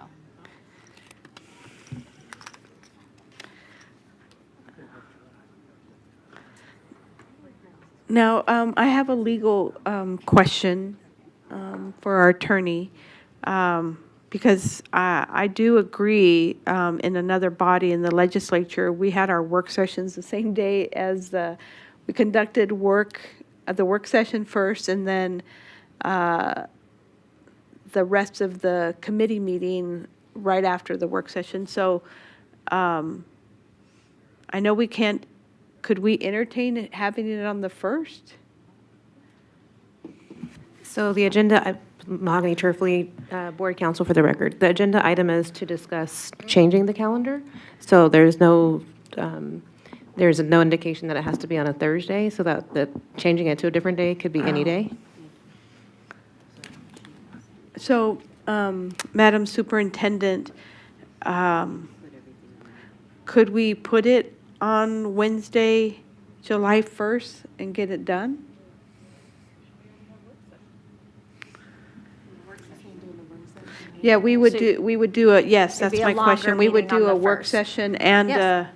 Now, I have a legal question for our attorney, because I do agree, in another body in the legislature, we had our work sessions the same day as we conducted the work session first, and then the rest of the committee meeting right after the work session. So I know we can't. Could we entertain having it on the 1st? So the agenda, Mahogany Turfley, Board Counsel for the record, the agenda item is to discuss changing the calendar. So there's no indication that it has to be on a Thursday, so that changing it to a different day could be any day. So, Madam Superintendent, could we put it on Wednesday, July 1st, and get it done? Yeah, we would do a, yes, It'd that's be a my question. longer We would meeting do on a the work 1st. session Yes.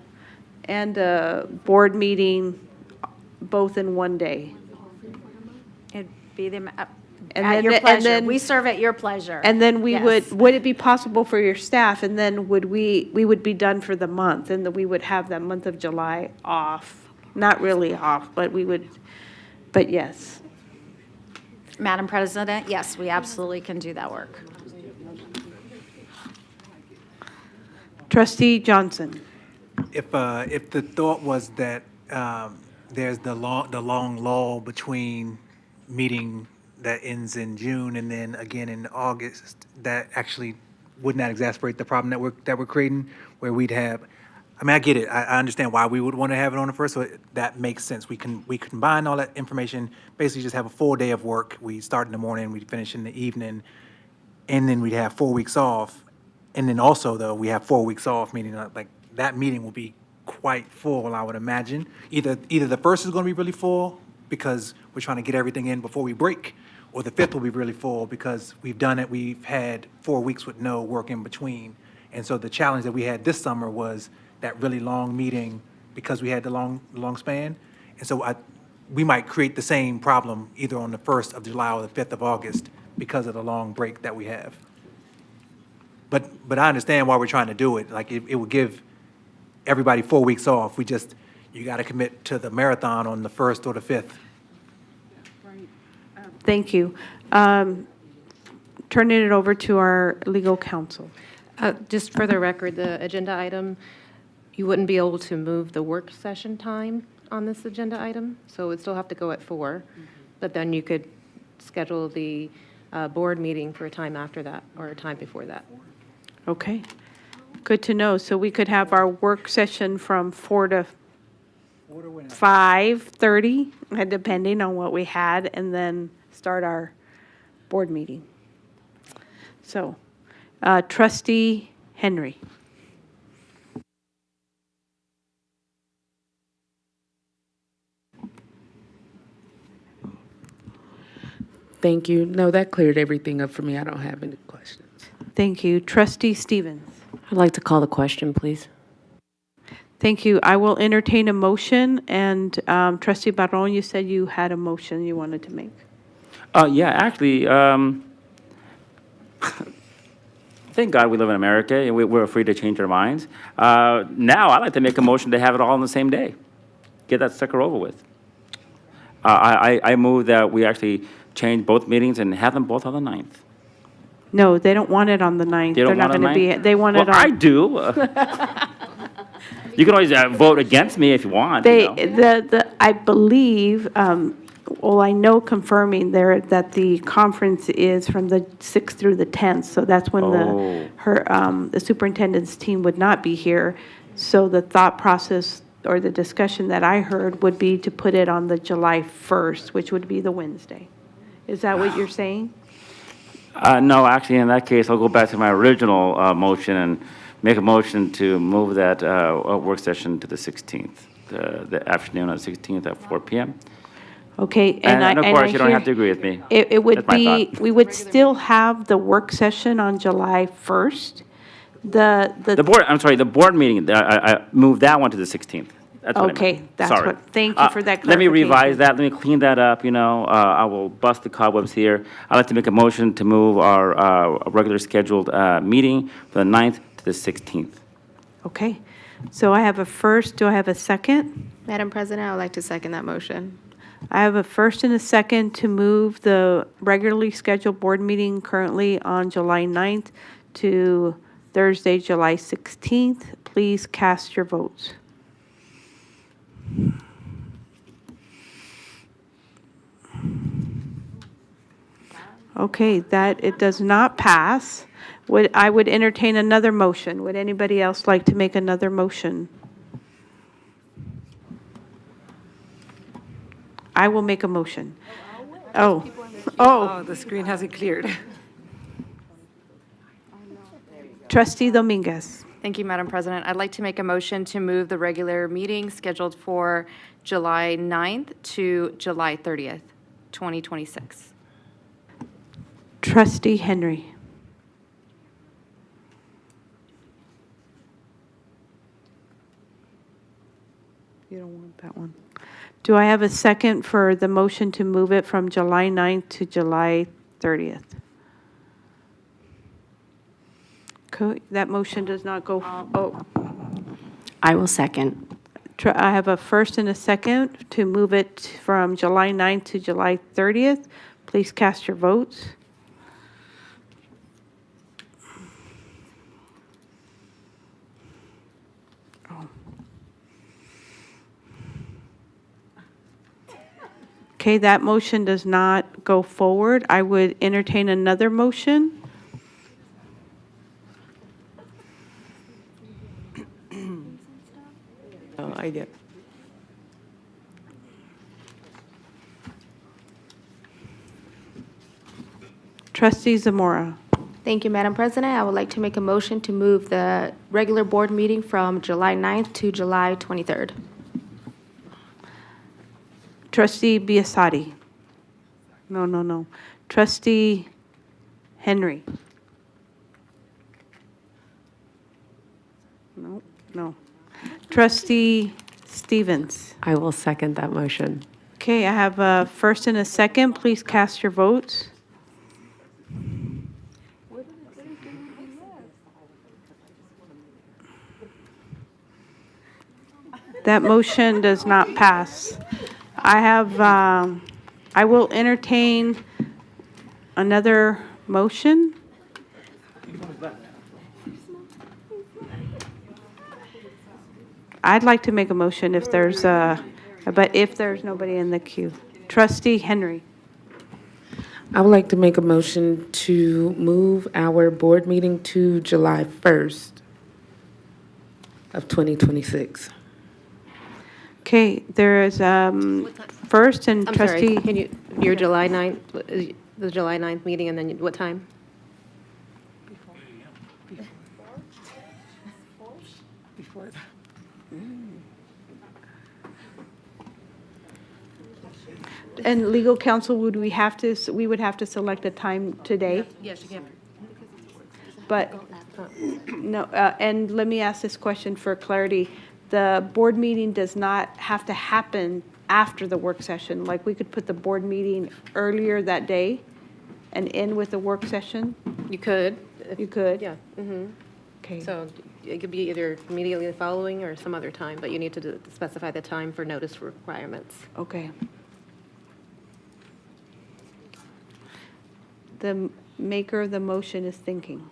and a board meeting, both in one day. It'd be And at then- your and pleasure. then- We serve at your pleasure. And then we Yes. would it be possible for your staff, and then we would be done for the month, and then we would have that month of July off? Not really off, but but yes. Madam President, yes, we absolutely can do that work. Trustee Johnson. If the thought was that there's the long lull between meeting that ends in June and then again in August, that actually would not exacerbate the problem that we're creating, where we'd have. I mean, I get it. I understand why we would want to have it on the 1st, so that makes sense. We combine all that information, basically just have a full day of work. We start in the morning, we finish in the evening, and then we'd have 4 weeks off. And then also, though, we have 4 weeks off, meaning like that meeting will be quite full, I would imagine. Either the 1st is going to be really full because we're trying to get everything in before we break, or the 5th will be really full because we've done it. We've had 4 weeks with no work in between. And so the challenge that we had this summer was that really long meeting because we had the long span. And so we might create the same problem either on the 1st of July or the 5th of August because of the long break that we have. But I understand why we're trying to do it. Like, it would give everybody 4 weeks off. You got to commit to the marathon on the 1st or the 5th. Thank you. Turning it over to our legal counsel. Just for the record, the agenda item, you wouldn't be able to move the work session time on this agenda item, so it would still have to go at 4, but then you could schedule the board meeting for a time after that or a time before that. Okay, good to know. So we could have our work session from 4 to 5:30, depending on what we had, and then start our board meeting. So, Trustee Henry. Thank you. No, that cleared everything up for me. I don't have any questions. Thank you. Trustee Stevens. I'd like to call the question, please. Thank you. I will entertain a motion, and Trustee Barron, you said you had a motion you wanted to make. Yeah, actually, thank God we live in America and we're free to change our minds. Now, I'd like to make a motion to have it all on the same day. Get that sucker over with. I move that we actually change both meetings and have them both on the 9th. No, they don't want it on the 9th. They don't They're not want it on going to the be, they want it Well, I on. do. You can always vote against me if you want, They, you know. I believe, well, I know confirming there that the conference is from the 6th through the 10th, so that's when Oh. the superintendent's team would not be here. So the thought process or the discussion that I heard would be to put it on the July 1st, which would be the Wednesday. Is that what you're saying? No, actually, in that case, I'll go back to my original motion and make a motion to move that work session to the 16th, the afternoon on the 16th at 4 p.m. Okay, And of I course, you don't hear- have to agree with me. It would That's my be, thought. we would still have the work session on July 1st. The board meeting, I moved that one to the 16th. That's what I meant. Okay, that's Sorry. what, thank you for that Let me clarification. revise that, let me clean that up, you know, I will bust the cobwebs here. I'd like to make a motion to move our regular scheduled meeting from the 9th to the 16th. Okay, so I have a first, do I have a second? Madam President, I would like to second that motion. I have a first and a second to move the regularly scheduled board meeting currently on July 9th to Thursday, July 16th. Please cast your votes. Okay, that, it does not pass. I would entertain another motion. Would anybody else like to make another motion? I will make a motion. Oh, Oh, the screen hasn't cleared. Trustee Dominguez. Thank you, Madam President. I'd like to make a motion to move the regular meeting scheduled for July 9th to July 30th, 2026. Trustee Henry. You don't want that one. Do I have a second for the motion to move it from July 9th to July 30th? That motion does not go, oh. I will second. I have a first and a second to move it from July 9th to July 30th. Please cast your votes. Okay, that motion does not go forward. I would entertain another motion. Oh, I did. Trustee Zamora. Thank you, Madam President. I would like to make a motion to move the regular board meeting from July 9th to July 23rd. Trustee Biassatti. No. Trustee Henry. No. Trustee Stevens. I will second that motion. Okay, I have a first and a second. Please cast your votes. That motion does not pass. I will entertain another motion. I'd like to make a motion if there's but if there's nobody in the queue. Trustee Henry. I would like to make a motion to move our board meeting to July 1st of 2026. Okay, there is first and I'm sorry, trustee. can you, your July 9th, the July 9th meeting, and then what time? Before that. And legal counsel, we would have to select a time today? Yes, you can. But, no, and let me ask this question for clarity. the board meeting does not have to happen after the work session. Like, we could put the board meeting earlier that day and end with the work session? You could. You could? Yeah. Okay. So it could be either immediately following or some other time, but you need to specify the time for notice requirements. Okay. The maker of the motion is thinking.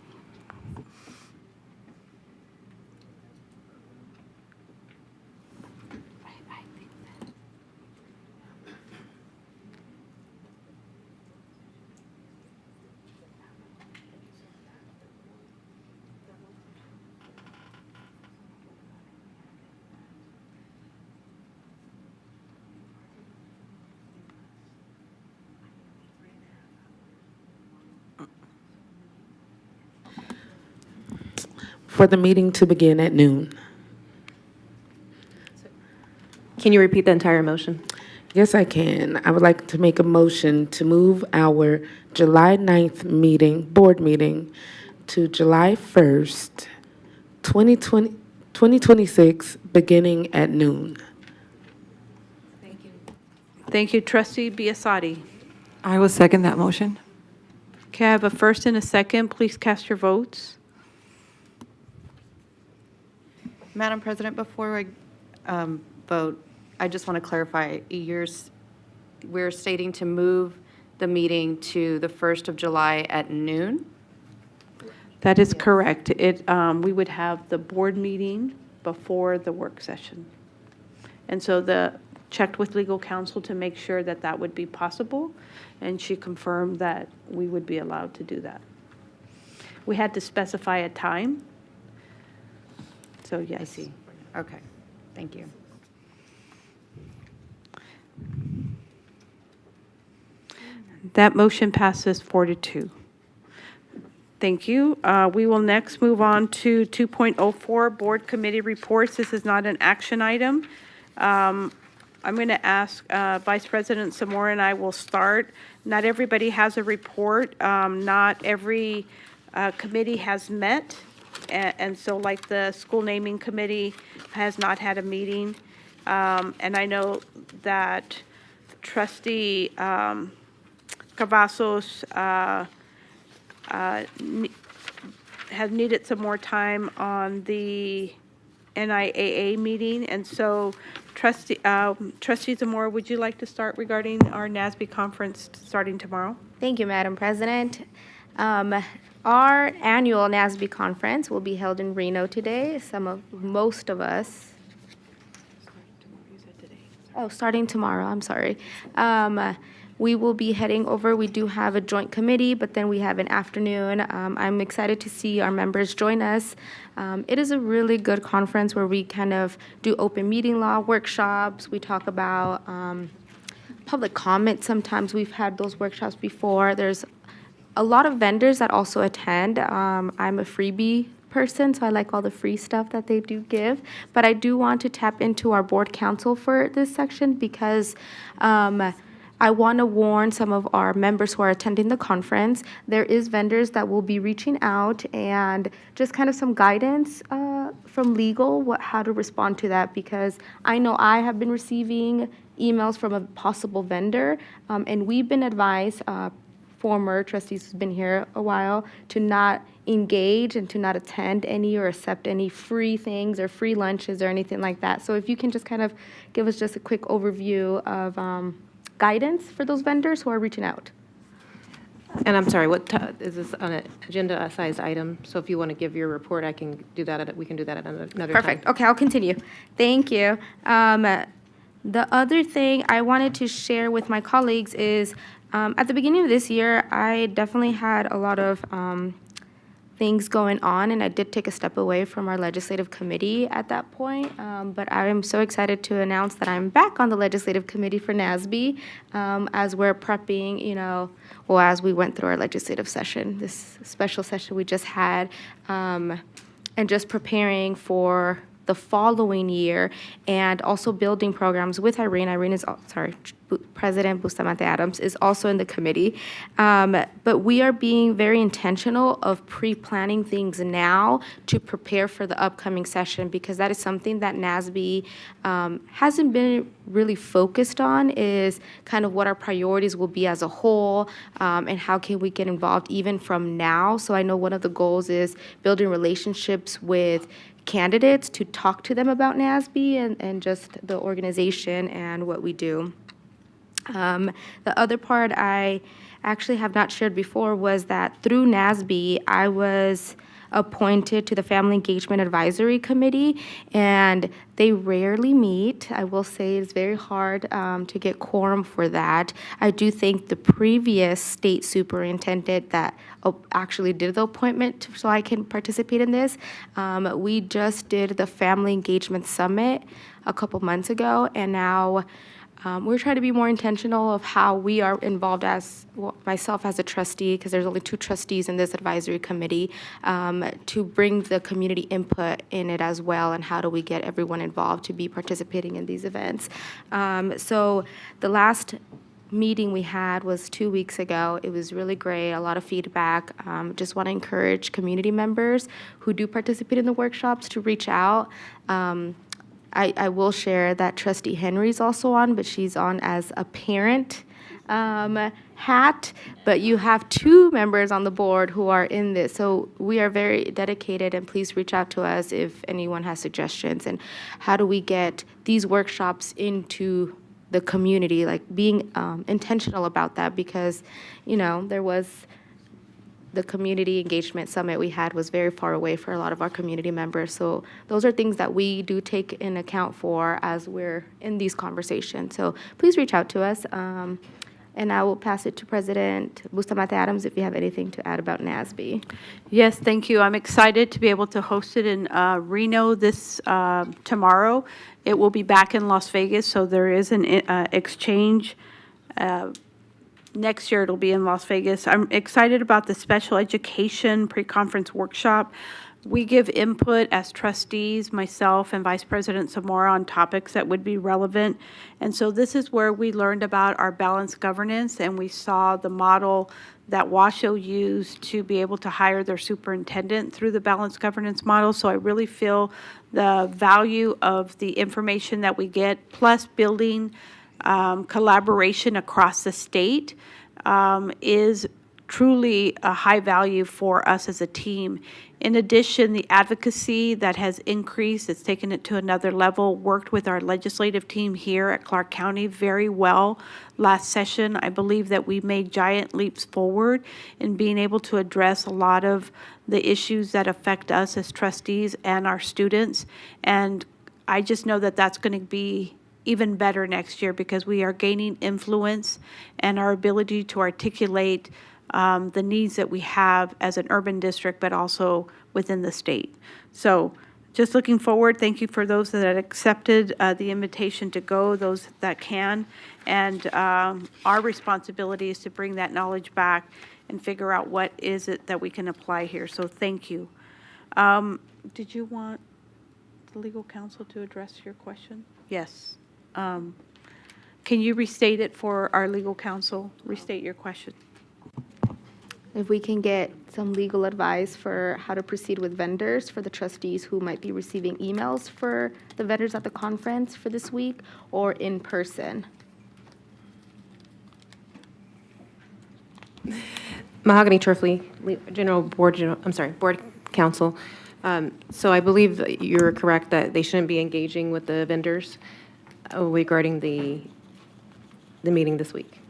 For the meeting to begin at noon. Can you repeat the entire motion? Yes, I can. I would like to make a motion to move our July 9th meeting, board meeting, to July 1st, 2026, beginning at noon. Thank you, Trustee Biasotti. I will second that motion. Okay, I have a first and a second. Please cast your votes. Madam President, before we vote, I just want to clarify, we're stating to move the meeting to the 1st of July at noon? That is correct. We would have the board meeting before the work session. And so checked with legal counsel to make sure that that would be possible, and she confirmed that we would be allowed to do that. We had to specify a time. So yes. I see. Okay, thank you. That motion passes 4-2. Thank you. We will next move on to 2.04, Board Committee Reports. This is not an action item. I'm going to ask Vice President Zamora and I will start. Not everybody has a report. Not every committee has met. And so, like, the school naming committee has not had a meeting. And I know that Trustee Cavazos has needed some more time on the NIAA meeting. And so, Trustee Zamora, would you like to start regarding our NASB conference starting tomorrow? Thank you, Madam President. Our annual NASB conference will be held in Reno today. Most of us. Oh, starting tomorrow, I'm sorry. We will be heading over. We do have a joint committee, but then we have an afternoon. I'm excited to see our members join us. It is a really good conference where we kind of do open meeting law workshops. We talk about public comment. Sometimes we've had those workshops before. There's a lot of vendors that also attend. I'm a freebie person, so I like all the free stuff that they do give. But I do want to tap into our board council for this section because I want to warn some of our members who are attending the conference. There is vendors that will be reaching out and just kind of some guidance from legal, how to respond to that, because I know I have been receiving emails from a possible vendor, and we've been advised, former trustees who's been here a while, to not engage and to not attend any or accept any free things or free lunches or anything like that. So if you can just kind of give us just a quick overview of guidance for those vendors who are reaching out. And I'm sorry, is this on an agenda-sized item? So if you want to give your report, I can do that. We can do that at another time. Perfect. Okay, I'll continue. Thank you. The other thing I wanted to share with my colleagues is at the beginning of this year, I definitely had a lot of things going on, and I did take a step away from our legislative committee at that point. But I am so excited to announce that I'm back on the legislative committee for NASB as we're prepping, as we went through our legislative session, this special session we just had, and just preparing for the following year, and also building programs with Irene. Irene is, President Bustamante Adams is also in the committee. But we are being very intentional of pre-planning things now to prepare for the upcoming session, because that is something that NASB hasn't been really focused on, is kind of what our priorities will be as a whole, and how can we get involved even from now. So I know one of the goals is building relationships with candidates to talk to them about NASB and just the organization and what we do. The other part I actually have not shared before was that through NASB, I was appointed to the Family Engagement Advisory Committee, and they rarely meet. I will say it's very hard to get quorum for that. I do think the previous state superintendent that actually did the appointment so I can participate in this. We just did the Family Engagement Summit a couple months ago, and now we're trying to be more intentional of how we are involved as, well, myself as a trustee, because there's only 2 trustees in this advisory committee, to bring the community input in it as well, and how do we get everyone involved to be participating in these events. So the last meeting we had was 2 weeks ago. It was really great, a lot of feedback. Just want to encourage community members who do participate in the workshops to reach out. I will share that Trustee Henry's also on, but she's on as a parent hat. But you have 2 members on the board who are in this. So we are very dedicated, and please reach out to us if anyone has suggestions. And how do we get these workshops into the community, like being intentional about that, because, you know, there was the community engagement summit we had was very far away for a lot of our community members. So those are things that we do take in account for as we're in these conversations. So please reach out to us. And I will pass it to President Bustamante Adams if you have anything to add about NASB. Yes, thank you. I'm excited to be able to host it in Reno this tomorrow. It will be back in Las Vegas, so there is an exchange. Next year, it'll be in Las Vegas. I'm excited about the special education pre-conference workshop. We give input as trustees, myself and Vice President Zamora, on topics that would be relevant. And so this is where we learned about our balanced governance, and we saw the model that Washoe used to be able to hire their superintendent through the balanced governance model. So I really feel the value of the information that we get, plus building collaboration across the state is truly a high value for us as a team. In addition, the advocacy that has increased, it's taken it to another level, worked with our legislative team here at Clark County very well last session. I believe that we made giant leaps forward in being able to address a lot of the issues that affect us as trustees and our students. And I just know that that's going to be even better next year, because we are gaining influence and our ability to articulate the needs that we have as an urban district, but also within the state. So just looking forward. Thank you for those that accepted the invitation to go, those that can. And our responsibility is to bring that knowledge back and figure out what is it that we can apply here. So thank you. Did you want the legal counsel to address your question? Yes. Can you restate it for our legal counsel? Restate your question. If we can get some legal advice for how to proceed with vendors for the trustees who might be receiving emails for the vendors at the conference for this week, or in person. Mahogany Turfley, Board Counsel. So I believe that you're correct that they shouldn't be engaging with the vendors regarding the meeting this week.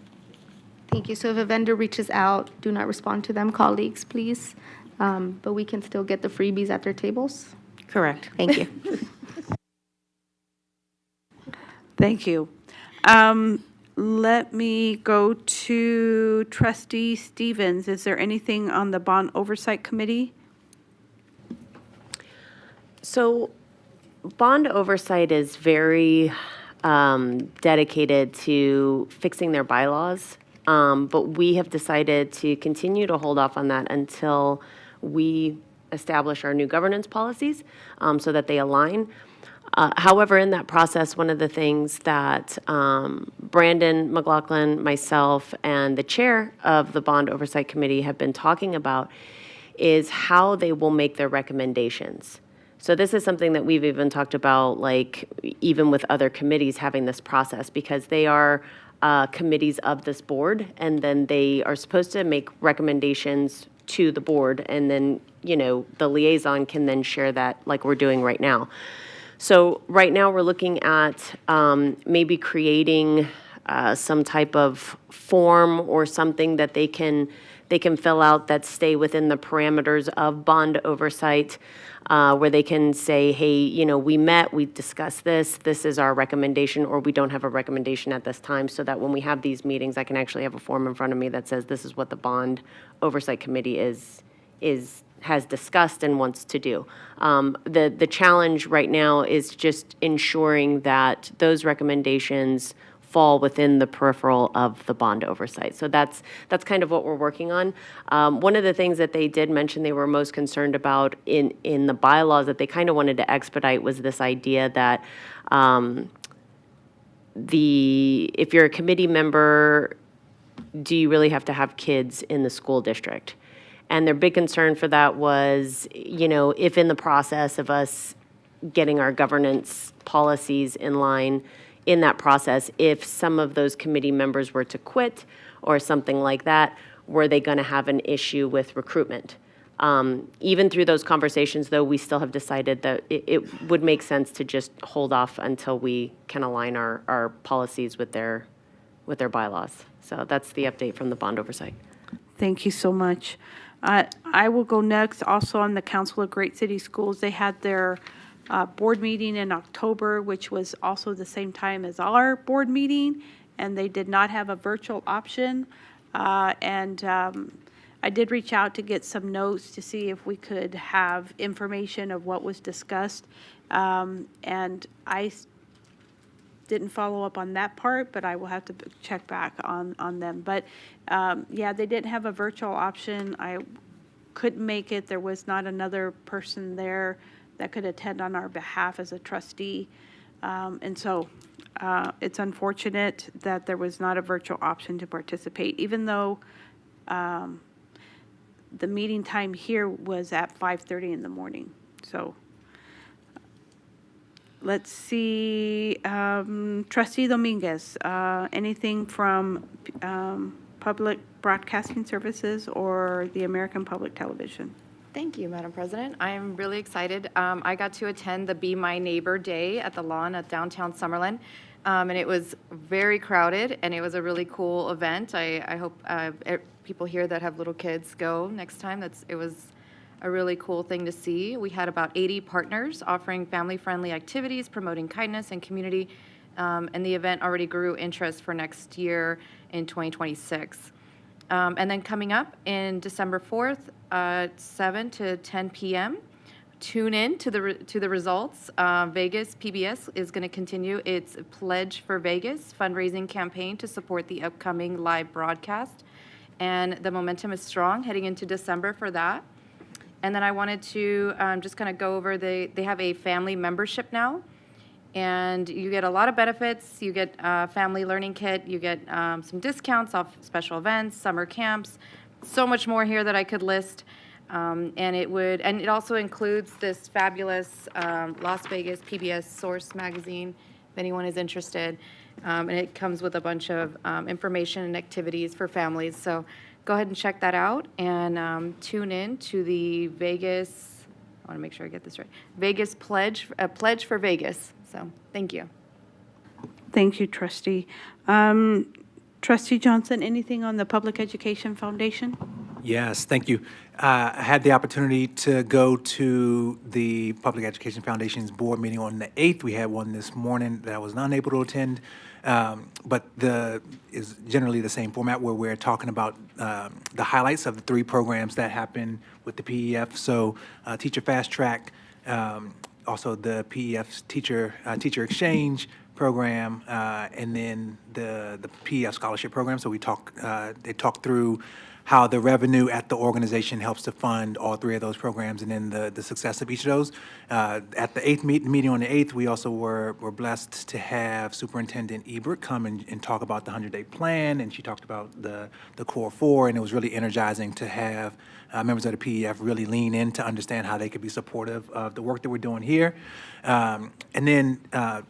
Thank you. So if a vendor reaches out, do not respond to them, colleagues, please. But we can still get the freebies at their tables. Correct. Thank you. Thank you. Let me go to Trustee Stevens. Is there anything on the Bond Oversight Committee? So bond oversight is very dedicated to fixing their bylaws, but we have decided to continue to hold off on that until establish our new governance policies so that they align. However, in that process, one of the things that Brandon McLaughlin, myself, and the chair of the Bond Oversight Committee have been talking about is how they will make their recommendations. So this is something that we've even talked about, like even with other committees having this process, because they are committees of this board, and then they are supposed to make recommendations to the board, and then, you know, the liaison can then share that like we're doing right now. So right now we're looking at maybe creating some type of form or something that they can fill out that stay within the parameters of bond oversight, where they can say, hey, you know, we met, we discussed this is our recommendation, or we don't have a recommendation at this time, so that when we have these meetings, I can actually have a form in front of me that says this is what the Bond Oversight Committee has discussed and wants to do. The challenge right now is just ensuring that those recommendations fall within the peripheral of the bond oversight. So that's kind of what we're working on. One of the things that they did mention they were most concerned about in the bylaws that they kind of wanted to expedite was this idea that if you're a committee member, do you really have to have kids in the school district? And their big concern for that was, you know, if in the process of us getting our governance policies in line, in that process, if some of those committee members were to quit or something like that, were they going to have an issue with recruitment? Even through those conversations, though, we still have decided that it would make sense to just hold off until we can align our policies with their bylaws. So that's the update from the bond oversight. Thank you so much. I will go next. Also on the Council of Great City Schools, they had their board meeting in October, which was also the same time as our board meeting, and they did not have a virtual option. I did reach out to get some notes to see if we could have information of what was discussed, and I didn't follow up on that part, but I will have to check back on them. But yeah, they didn't have a virtual option. I couldn't make it. There was not another person there that could attend on our behalf as a trustee. And so it's unfortunate that there was not a virtual option to participate, even though the meeting time here was at 5:30 in the morning. So let's see, Trustee Dominguez, anything from Public Broadcasting Services or the American Public Television? Thank you, Madam President. I'm really excited. I got to attend the Be My Neighbor Day at the lawn at downtown Summerlin, and it was very crowded, and it was a really cool event. I hope people here that have little kids go next time. It was a really cool thing to see. We had about 80 partners offering family-friendly activities, promoting kindness and community, and the event already grew interest for next year in 2026. And then coming up in December 4th, 7 to 10 p.m., tune in to the results. Vegas PBS is going to continue its Pledge for Vegas fundraising campaign to support the upcoming live broadcast. And the momentum is strong heading into December for that. And then I wanted to just kind of go over, they have a family membership now. And you get a lot of benefits. You get a family learning kit. You get some discounts off special events, summer camps, so much more here that I could list. And it also includes this fabulous Las Vegas PBS Source magazine, if anyone is interested. And it comes with a bunch of information and activities for families. So go ahead and check that out and tune in to the Vegas, I want to make sure I get this right, Vegas Pledge for Vegas. So thank you. Thank you, Trustee. Trustee Johnson, anything on the Public Education Foundation? Yes, thank you. I had the opportunity to go to the Public Education Foundation's board meeting on the 8th. We had one this morning that I was not able to attend, but is generally the same format where we're talking about the highlights of the 3 programs that happen with the PEF. So Teacher Fast Track, also the PEF's Teacher Exchange program, and then the PEF Scholarship program. So they talked through how the revenue at the organization helps to fund all three of those programs and then the success of each of those. At the meeting on the 8th, we also were blessed to have Superintendent Ebert come and talk about the 100-day plan, and she talked about the core four, and it was really energizing to have members of the PEF really lean in to understand how they could be supportive of the work that we're doing here. And then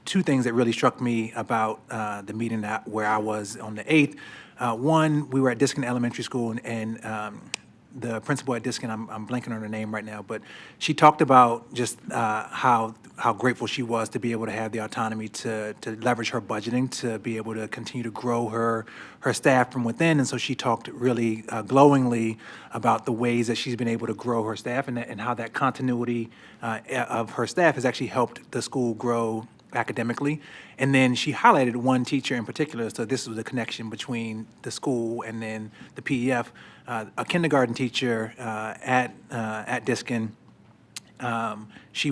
two things that really struck me about the meeting where I was on the 8th. One, we were at Diskin Elementary School, and the principal at Diskin, I'm blanking on her name right now, but she talked about just how grateful she was to be able to have the autonomy to leverage her budgeting to be able to continue to grow her staff from within. And so she talked really glowingly about the ways that she's been able to grow her staff and how that continuity of her staff has actually helped the school grow academically. And then she highlighted one teacher in particular, so this was the connection between the school and then the PEF, a kindergarten teacher at Diskin. She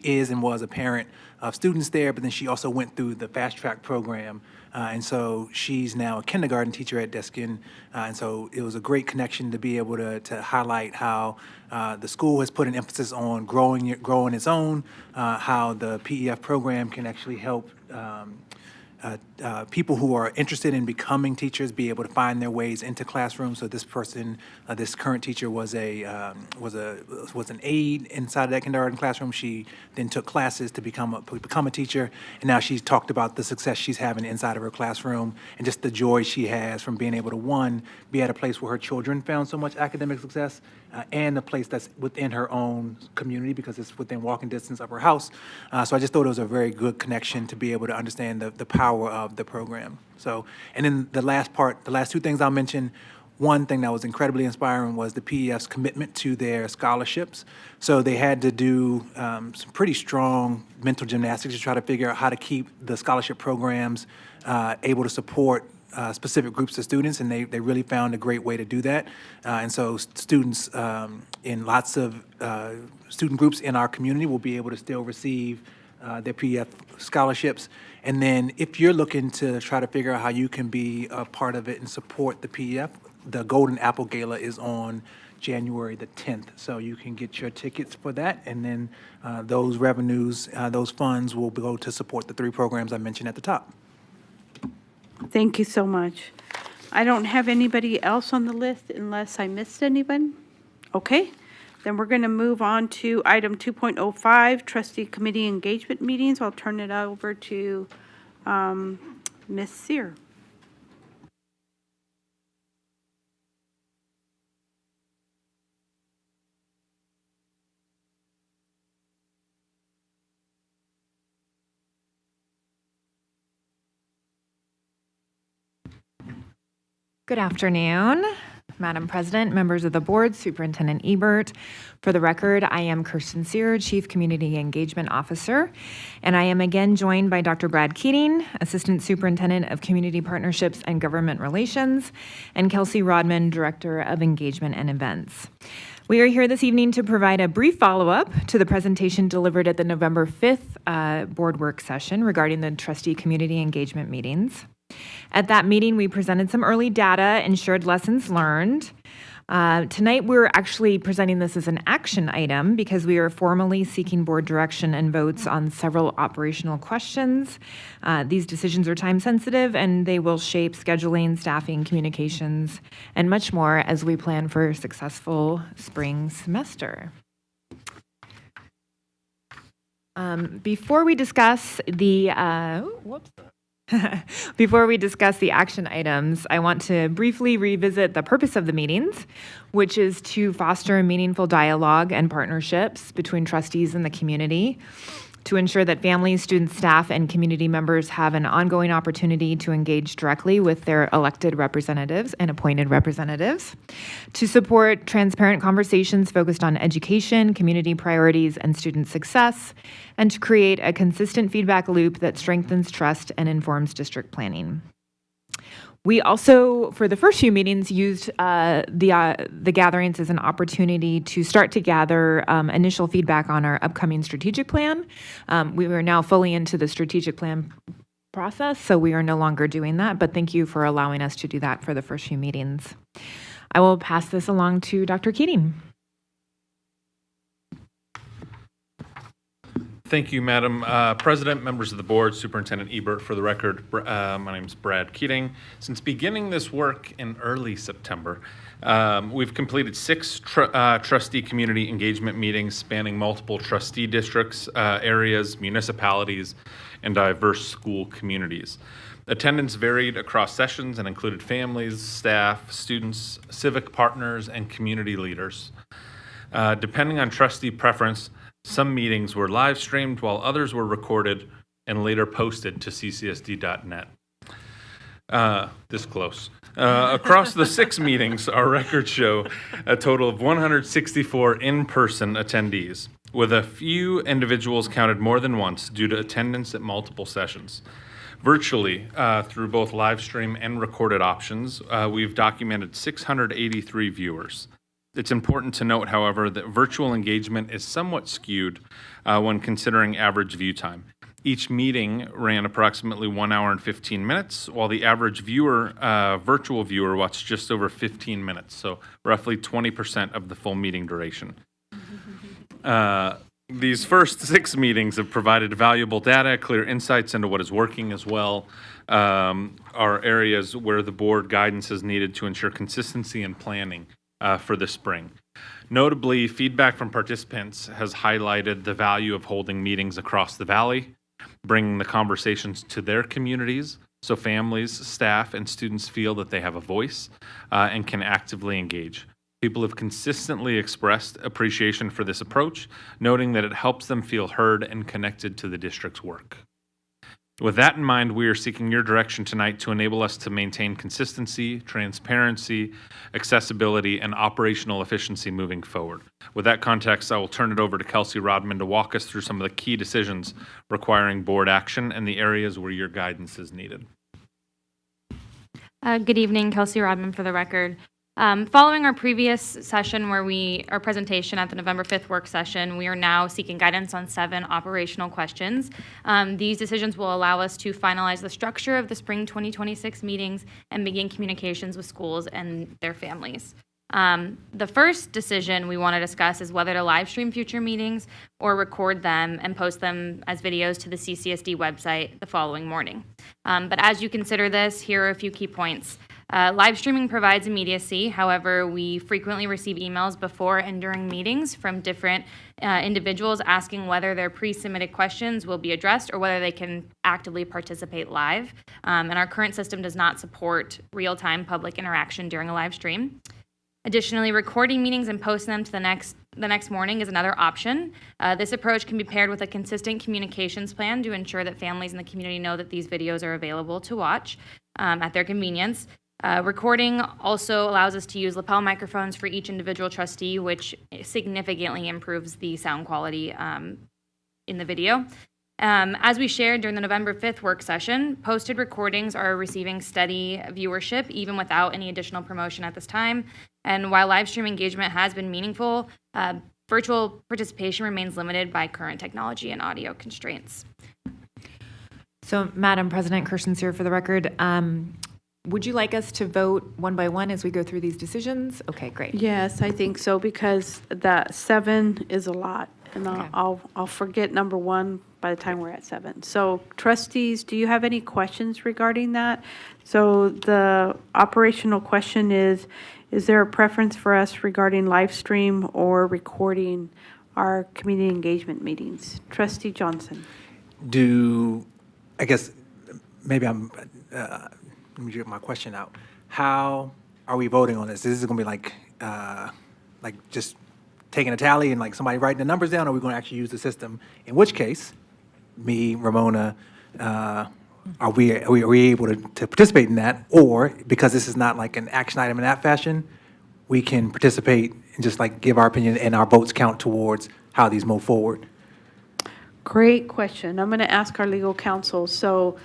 is and was a parent of students there, but then she also went through the fast track program. And so she's now a kindergarten teacher at Diskin. And so it was a great connection to be able to highlight how the school has put an emphasis on growing its own, how the PEF program can actually help people who are interested in becoming teachers be able to find their ways into classrooms. So this person, this current teacher, was an aide inside that kindergarten classroom. She then took classes to become a teacher, and now she's talked about the success she's having inside of her classroom and just the joy she has from being able to, one, be at a place where her children found so much academic success, and a place that's within her own community because it's within walking distance of her house. So I just thought it was a very good connection to be able to understand the power of the program. So, and then the last two things I'll mention. One thing that was incredibly inspiring was the PEF's commitment to their scholarships. So they had to do some pretty strong mental gymnastics to try to figure out how to keep the scholarship programs able to support specific groups of students, and they really found a great way to do that. And so students in lots of student groups in our community will be able to still receive their PEF scholarships. And then if you're looking to try to figure out how you can be a part of it and support the PEF, the Golden Apple Gala is on January the 10th. So you can get your tickets for that. And then those revenues, those funds will go to support the three programs I mentioned at the top. Thank you so much. I don't have anybody else on the list unless I missed anyone. Okay, then we're going to move on to item 2.05, trustee committee engagement meetings. I'll turn it over to Ms. Sear. Good afternoon, Madam President, members of the board, Superintendent Ebert. For the record, I am Kirsten Sear, Chief Community Engagement Officer, and I am again joined by Dr. Brad Keating, Assistant Superintendent of Community Partnerships and Government Relations, and Kelsey Rodman, Director of Engagement and Events. We are here this evening to provide a brief follow-up to the presentation delivered at the November 5th board work session regarding the trustee community engagement meetings. At that meeting, we presented some early data and shared lessons learned. Tonight, we're actually presenting this as an action item because we are formally seeking board direction and votes on several operational questions. These decisions are time sensitive and they will shape scheduling, staffing, communications, and much more as we plan for a successful spring semester. Before we discuss the Before we discuss the action items, I want to briefly revisit the purpose of the meetings, which is to foster meaningful dialogue and partnerships between trustees and the community, to ensure that families, students, staff, and community members have an ongoing opportunity to engage directly with their elected representatives and appointed representatives, to support transparent conversations focused on education, community priorities, and student success, and to create a consistent feedback loop that strengthens trust and informs district planning. We also, for the first few meetings, used the gatherings as an opportunity to start to gather initial feedback on our upcoming strategic plan. We are now fully into the strategic plan process, so we are no longer doing that, but thank you for allowing us to do that for the first few meetings. I will pass this along to Dr. Keating. Thank you, Madam President, members of the board, Superintendent Ebert. For the record, my name is Brad Keating. Since beginning this work in early September, we've completed 6 trustee community engagement meetings spanning multiple trustee districts, areas, municipalities, and diverse school communities. Attendance varied across sessions and included families, staff, students, civic partners, and community leaders. Depending on trustee preference, some meetings were live streamed while others were recorded and later posted to ccsd.net. This close. Across the 6 meetings, our records show a total of 164 in-person attendees, with a few individuals counted more than once due to attendance at multiple sessions. Virtually, through both live stream and recorded options, we've documented 683 viewers. It's important to note, however, that virtual engagement is somewhat skewed when considering average view time. Each meeting ran approximately 1 hour and 15 minutes, while the average viewer, virtual viewer, watched just over 15 minutes, so roughly 20% of the full meeting duration. These first 6 meetings have provided valuable data, clear insights into what is working as well, are areas where the board guidance is needed to ensure consistency and planning for the spring. Notably, feedback from participants has highlighted the value of holding meetings across the valley, bringing the conversations to their communities so families, staff, and students feel that they have a voice and can actively engage. People have consistently expressed appreciation for this approach, noting that it helps them feel heard and connected to the district's work. With that in mind, we are seeking your direction tonight to enable us to maintain consistency, transparency, accessibility, and operational efficiency moving forward. With that context, I will turn it over to Kelsey Rodman to walk us through some of the key decisions requiring board action and the areas where your guidance is needed. Good evening, Kelsey Rodman for the record. Following our previous session our presentation at the November 5th work session, we are now seeking guidance on 7 operational questions. These decisions will allow us to finalize the structure of the spring 2026 meetings and begin communications with schools and their families. The first decision we want to discuss is whether to live stream future meetings or record them and post them as videos to the CCSD website the following morning. But as you consider this, here are a few key points. Live streaming provides immediacy. However, we frequently receive emails before and during meetings from different individuals asking whether their pre-submitted questions will be addressed or whether they can actively participate live. And our current system does not support real-time public interaction during a live stream. Additionally, recording meetings and posting them to the next morning is another option. This approach can be paired with a consistent communications plan to ensure that families in the community know that these videos are available to watch at their convenience. Recording also allows us to use lapel microphones for each individual trustee, which significantly improves the sound quality in the video. As we shared during the November 5th work session, posted recordings are receiving steady viewership even without any additional promotion at this time. And while live stream engagement has been meaningful, virtual participation remains limited by current technology and audio constraints. So, Madam President, Kirsten Sear for the record. Would you like us to vote one by one as we go through these decisions? Okay, great. Yes, I think so, because that 7 is a lot, and Okay. I'll forget number 1 by the time we're at 7. So trustees, do you have any questions regarding that? So the operational question is there a preference for us regarding live stream or recording our community engagement meetings? Trustee Johnson. I guess, maybe let me get my question out. How are we voting on this? Is this going to be like just taking a tally and like somebody writing the numbers down, or are we going to actually use the system? In which case, me, Ramona, are we able to participate in that? Or because this is not like an action item in that fashion, we can participate and just like give our opinion and our votes count towards how these move forward? Great question. I'm going to ask our legal counsel. So,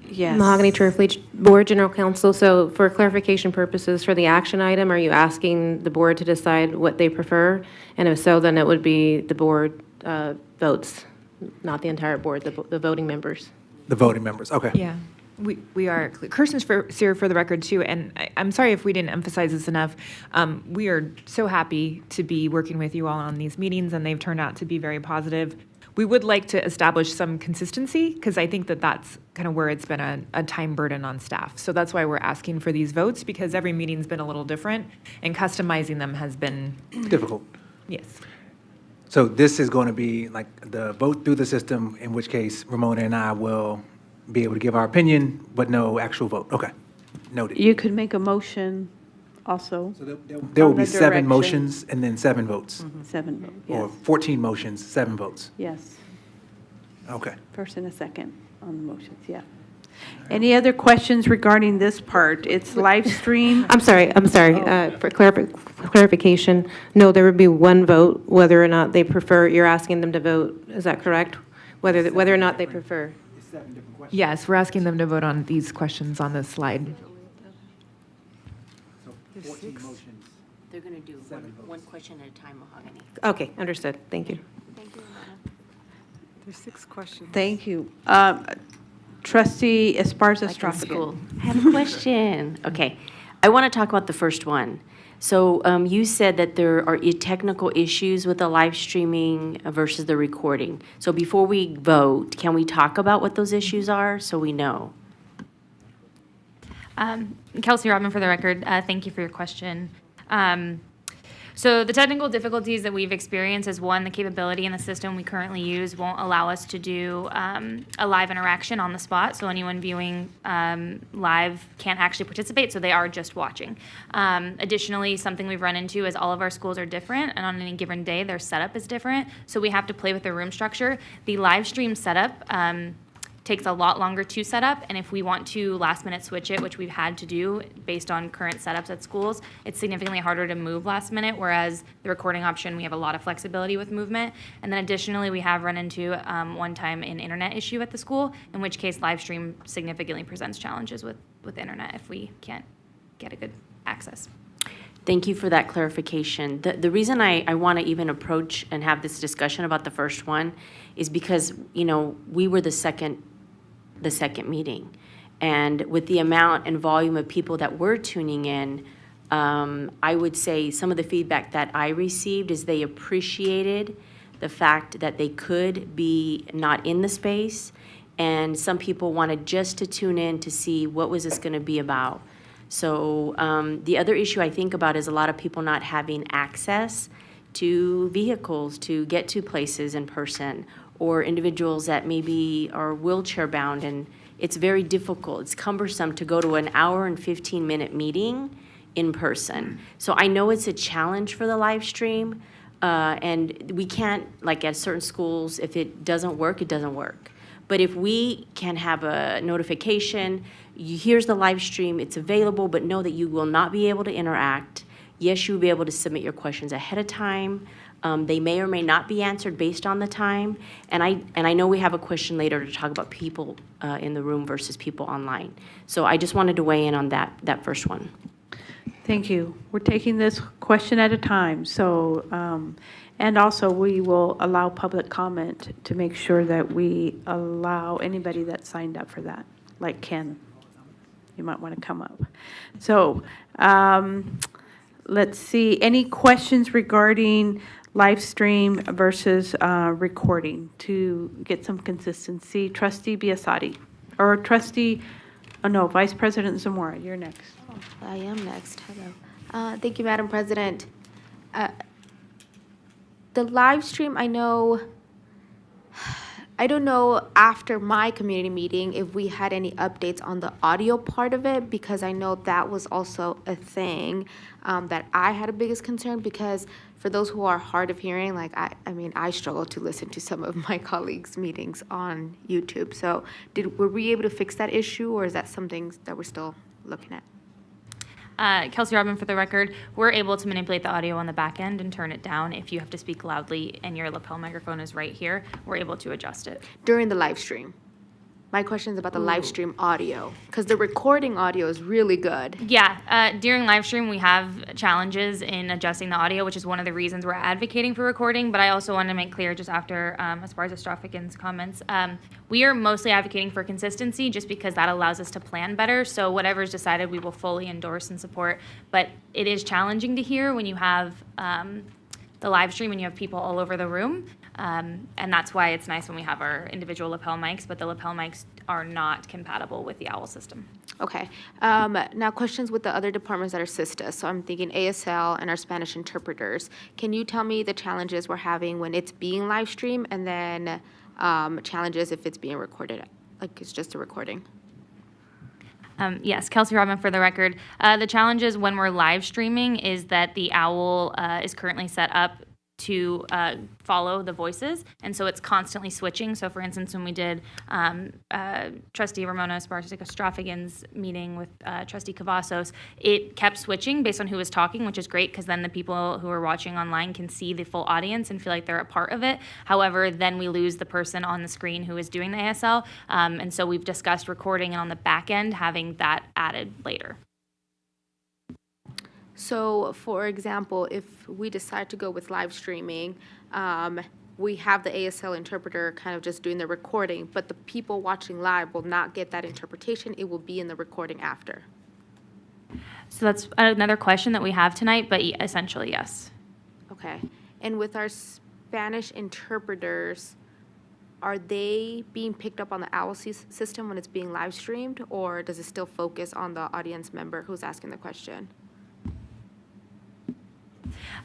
yes. Mahogany Turfleach, Board General Counsel. So for clarification purposes, for the action item, are you asking the board to decide what they prefer? And if so, then it would be the board votes not the entire board, the voting members. The voting members, okay. Yeah, we are. Kirsten's here for the record, too, and I'm sorry if we didn't emphasize this enough. We are so happy to be working with you all on these meetings, and they've turned out to be very positive. We would like to establish some consistency, because I think that that's kind of where it's been a time burden on staff. So that's why we're asking for these votes, because every meeting's been a little different, and customizing them has been... Difficult. Yes. So this is going to be like the vote through the system, in which case Ramona and I will be able to give our opinion, but no actual vote. Okay, noted. You could make a motion also. So there will on be the 7 direction. motions and then 7 votes. 7 votes, Or yes. 14 motions, 7 votes. Yes, Okay. first and a second on the motions, yeah. Any other questions regarding this part? It's live stream. I'm sorry, for clarification, no, there would be one vote, whether or not they prefer, you're asking them to vote, is that correct? Whether or not they prefer. Yes, we're asking them to vote on these questions on this slide. They're going to do one question at a time, Mahogany. Okay, understood, thank you. There's 6 questions. Thank you. Trustee Esparza Like in Strachan. school. I have a question. Okay. I want to talk about the first one. So you said that there are technical issues with the live streaming versus the recording. So before we vote, can we talk about what those issues are so we know? Kelsey Rodman for the record. Thank you for your question. So the technical difficulties that we've experienced is, one, the capability in the system we currently use won't allow us to do a live interaction on the spot. So anyone viewing live can't actually participate, so they are just watching. Additionally, something we've run into is all of our schools are different, and on any given day, their setup is different. So we have to play with the room structure. The live stream setup takes a lot longer to set up, and if we want to last minute switch it, which we've had to do based on current setups at schools, it's significantly harder to move last minute, whereas the recording option, we have a lot of flexibility with movement. And then additionally, we have run into one time an internet issue at the school, in which case live stream significantly presents challenges with internet if we can't get a good access. Thank you for that clarification. The reason I want to even approach and have this discussion about the first one is because, you know, we were the second meeting. And with the amount and volume of people that were tuning in, I would say some of the feedback that I received is they appreciated the fact that they could be not in the space, and some people wanted just to tune in to see what was this going to be about. So the other issue I think about is a lot of people not having access to vehicles to get to places in person, or individuals that maybe are wheelchair bound, and it's very difficult. It's cumbersome to go to an hour and 15-minute meeting in person. So I know it's a challenge for the live stream, and we can't, like at certain schools, if it doesn't work, it doesn't work. But if we can have a notification, here's the live stream, it's available, but know that you will not be able to interact. Yes, you will be able to submit your questions ahead of time. They may or may not be answered based on the time. And I know we have a question later to talk about people in the room versus people online. So I just wanted to weigh in on that first one. Thank you. We're taking this question at a time. So, and also we will allow public comment to make sure that we allow anybody that signed up for that, like Ken. You might want to come up. So, let's see. Any questions regarding live stream versus recording to get some consistency? Trustee Biasotti, or Trustee, oh no, Vice President Zamora, you're next. Oh, I am next. Hello. Thank you, Madam President. The live stream, I don't know after my community meeting if we had any updates on the audio part of it, because I know that was also a thing that I had a biggest concern, because for those who are hard of hearing, like I struggle to listen to some of my colleagues' meetings on YouTube. So were we able to fix that issue, or is that something that we're still looking at? Kelsey Rodman for the record. We're able to manipulate the audio on the back end and turn it down. If you have to speak loudly and your lapel microphone is right here, we're able to adjust it. During the live stream? My question is about the live stream audio, because the recording audio is really good. Yeah, during live stream, we have challenges in adjusting the audio, which is one of the reasons we're advocating for recording. But I also want to make clear, just after Esparza Strofikin's comments, we are mostly advocating for consistency just because that allows us to plan better. So whatever's decided, we will fully endorse and support. But it is challenging to hear when you have the live stream and you have people all over the room. And that's why it's nice when we have our individual lapel mics, but the lapel mics are not compatible with the OWL system. Okay. Now, questions with the other departments that are SISTA. So I'm thinking ASL and our Spanish interpreters. Can you tell me the challenges we're having when it's being live streamed, and then challenges if it's being recorded, like it's just a recording? Yes, Kelsey Rodman for the record. The challenges when we're live streaming is that the OWL is currently set up to follow the voices, and so it's constantly switching. So for instance, when we did Trustee Ramona Esparza-Strofikin's meeting with Trustee Cavazos, it kept switching based on who was talking, which is great because then the people who are watching online can see the full audience and feel like they're a part of it. However, then we lose the person on the screen who is doing the ASL, and so we've discussed recording and on the back end having that added later. So, for example, if we decide to go with live streaming, we have the ASL interpreter kind of just doing the recording, but the people watching live will not get that interpretation. It will be in the recording after. So that's another question that we have tonight, but essentially, yes. Okay. And with our Spanish interpreters, are they being picked up on the OWL system when it's being live streamed, or does it still focus on the audience member who's asking the question?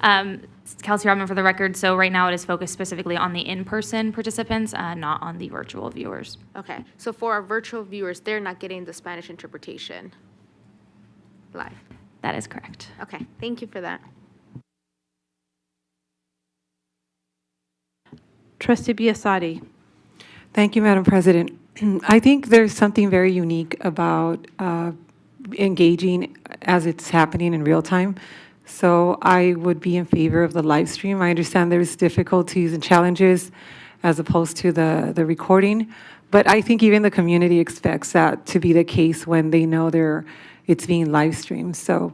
Kelsey Rodman for the record. So right now it is focused specifically on the in-person participants, not on the virtual viewers. Okay. So for our virtual viewers, they're not getting the Spanish interpretation live. That is correct. Okay. Thank you for that. Trustee Biasotti. Thank you, Madam President. I think there's something very unique about engaging as it's happening in real time. So I would be in favor of the live stream. I understand there's difficulties and challenges as opposed to the recording, but I think even the community expects that to be the case when they know it's being live streamed. So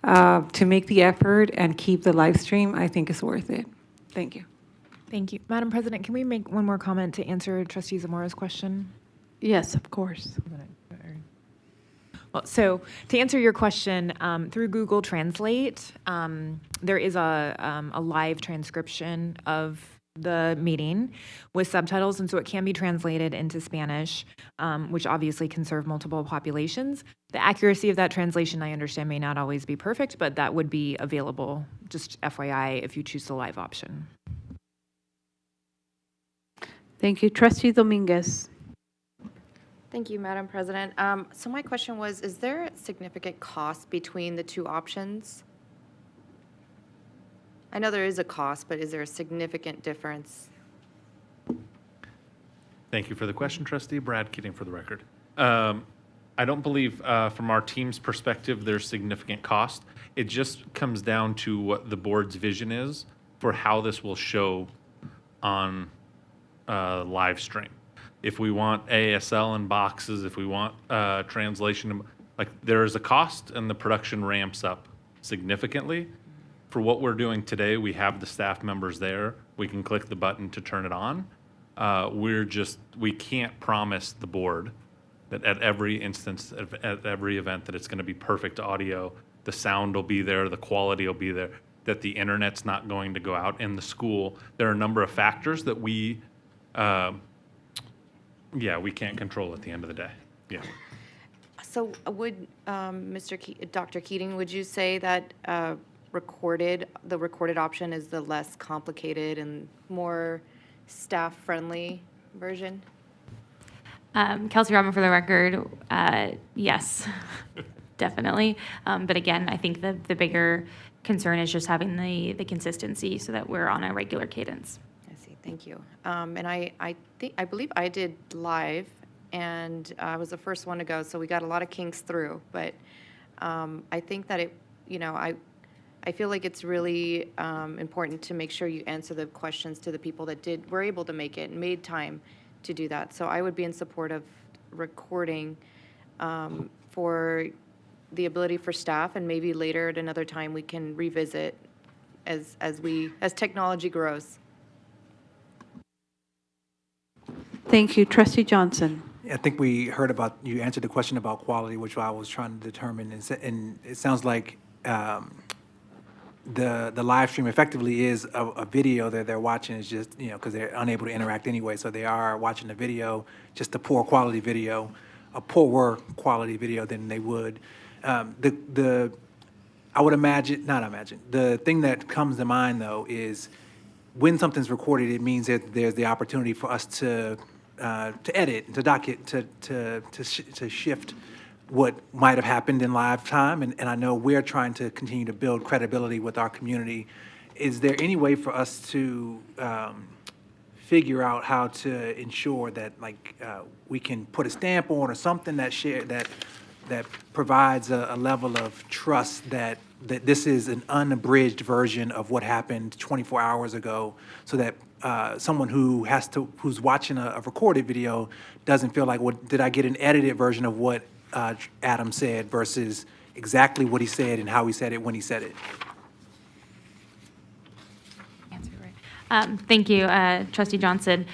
to make the effort and keep the live stream, I think is worth it. Thank you. Thank you. Madam President, can we make one more comment to answer Trustee Zamora's question? Yes, of course. Well, so to answer your question, through Google Translate, there is a live transcription of the meeting with subtitles, and so it can be translated into Spanish, which obviously can serve multiple populations. The accuracy of that translation, I understand, may not always be perfect, but that would be available, just FYI, if you choose the live option. Thank you. Trustee Dominguez. Thank you, Madam President. So my question was, is there a significant cost between the two options? I know there is a cost, but is there a significant difference? Thank you for the question, Trustee. Brad Keating for the record. I don't believe from our team's perspective there's significant cost. It just comes down to what the board's vision is for how this will show on live stream. If we want ASL in boxes, if we want translation, like there is a cost and the production ramps up significantly. For what we're doing today, we have the staff members there. We can click the button to turn it on. We can't promise the board that at every instance, at every event, that it's going to be perfect audio, the sound will be there, the quality will be there, that the internet's not going to go out in the school. There are a number of factors that we can't control at the end of the day. Yeah. So would Dr. Keating, would you say that the recorded option is the less complicated and more staff-friendly version? Kelsey Rodman for the record, yes, definitely. But again, I think the bigger concern is just having the consistency so that we're on a regular cadence. I see, thank you. And I believe I did live, and I was the first one to go, so we got a lot of kinks through. But I think that I feel like it's really important to make sure you answer the questions to the people that were able to make it and made time to do that. So I would be in support of recording for the ability for staff, and maybe later at another time we can revisit as technology grows. Thank you. Trustee Johnson. I think we heard about, you answered the question about quality, which I was trying to determine, and it sounds like the live stream effectively is a video that they're watching. Is just, because they're unable to interact anyway, so they are watching the video, just a poorer quality video than they would. I would imagine, not imagine, the thing that comes to mind, though, is when something's recorded, it means that there's the opportunity for us to edit, to shift what might have happened in live time. And I know we're trying to continue to build credibility with our community. Is there any way for us to figure out how to ensure that, we can put a stamp on or something that provides a level of trust that this is an unabridged version of what happened 24 hours ago, so that someone who's watching a recorded video doesn't feel like, well, did I get an edited version of what Adam said versus exactly what he said and how he said it when he said it? Thank you, Trustee Johnson.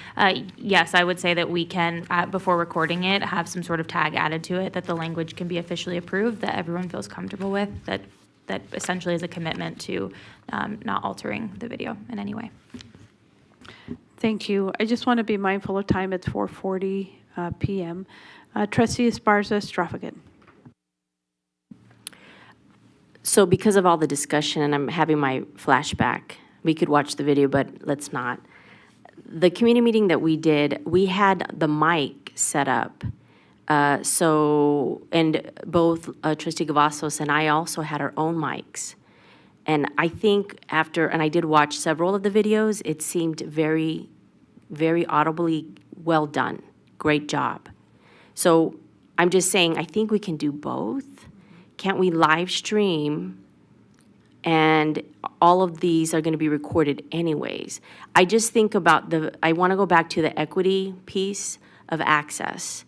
Yes, I would say that we can, before recording it, have some sort of tag added to it that the language can be officially approved, that everyone feels comfortable with, that essentially is a commitment to not altering the video in any way. Thank you. I just want to be mindful of time. It's 4:40 p.m. Trustee Esparza-Straffigan. So because of all the discussion, and I'm having my flashback, we could watch the video, but let's not. The community meeting that we did, we had the mic set up. And both Trustee Gavassos and I also had our own mics. And I think and I did watch several of the videos, it seemed very, very audibly well done. Great job. So I'm just saying, I think we can do both. Can't we live stream? And all of these are going to be recorded anyways. I just think about I want to go back to the equity piece of access.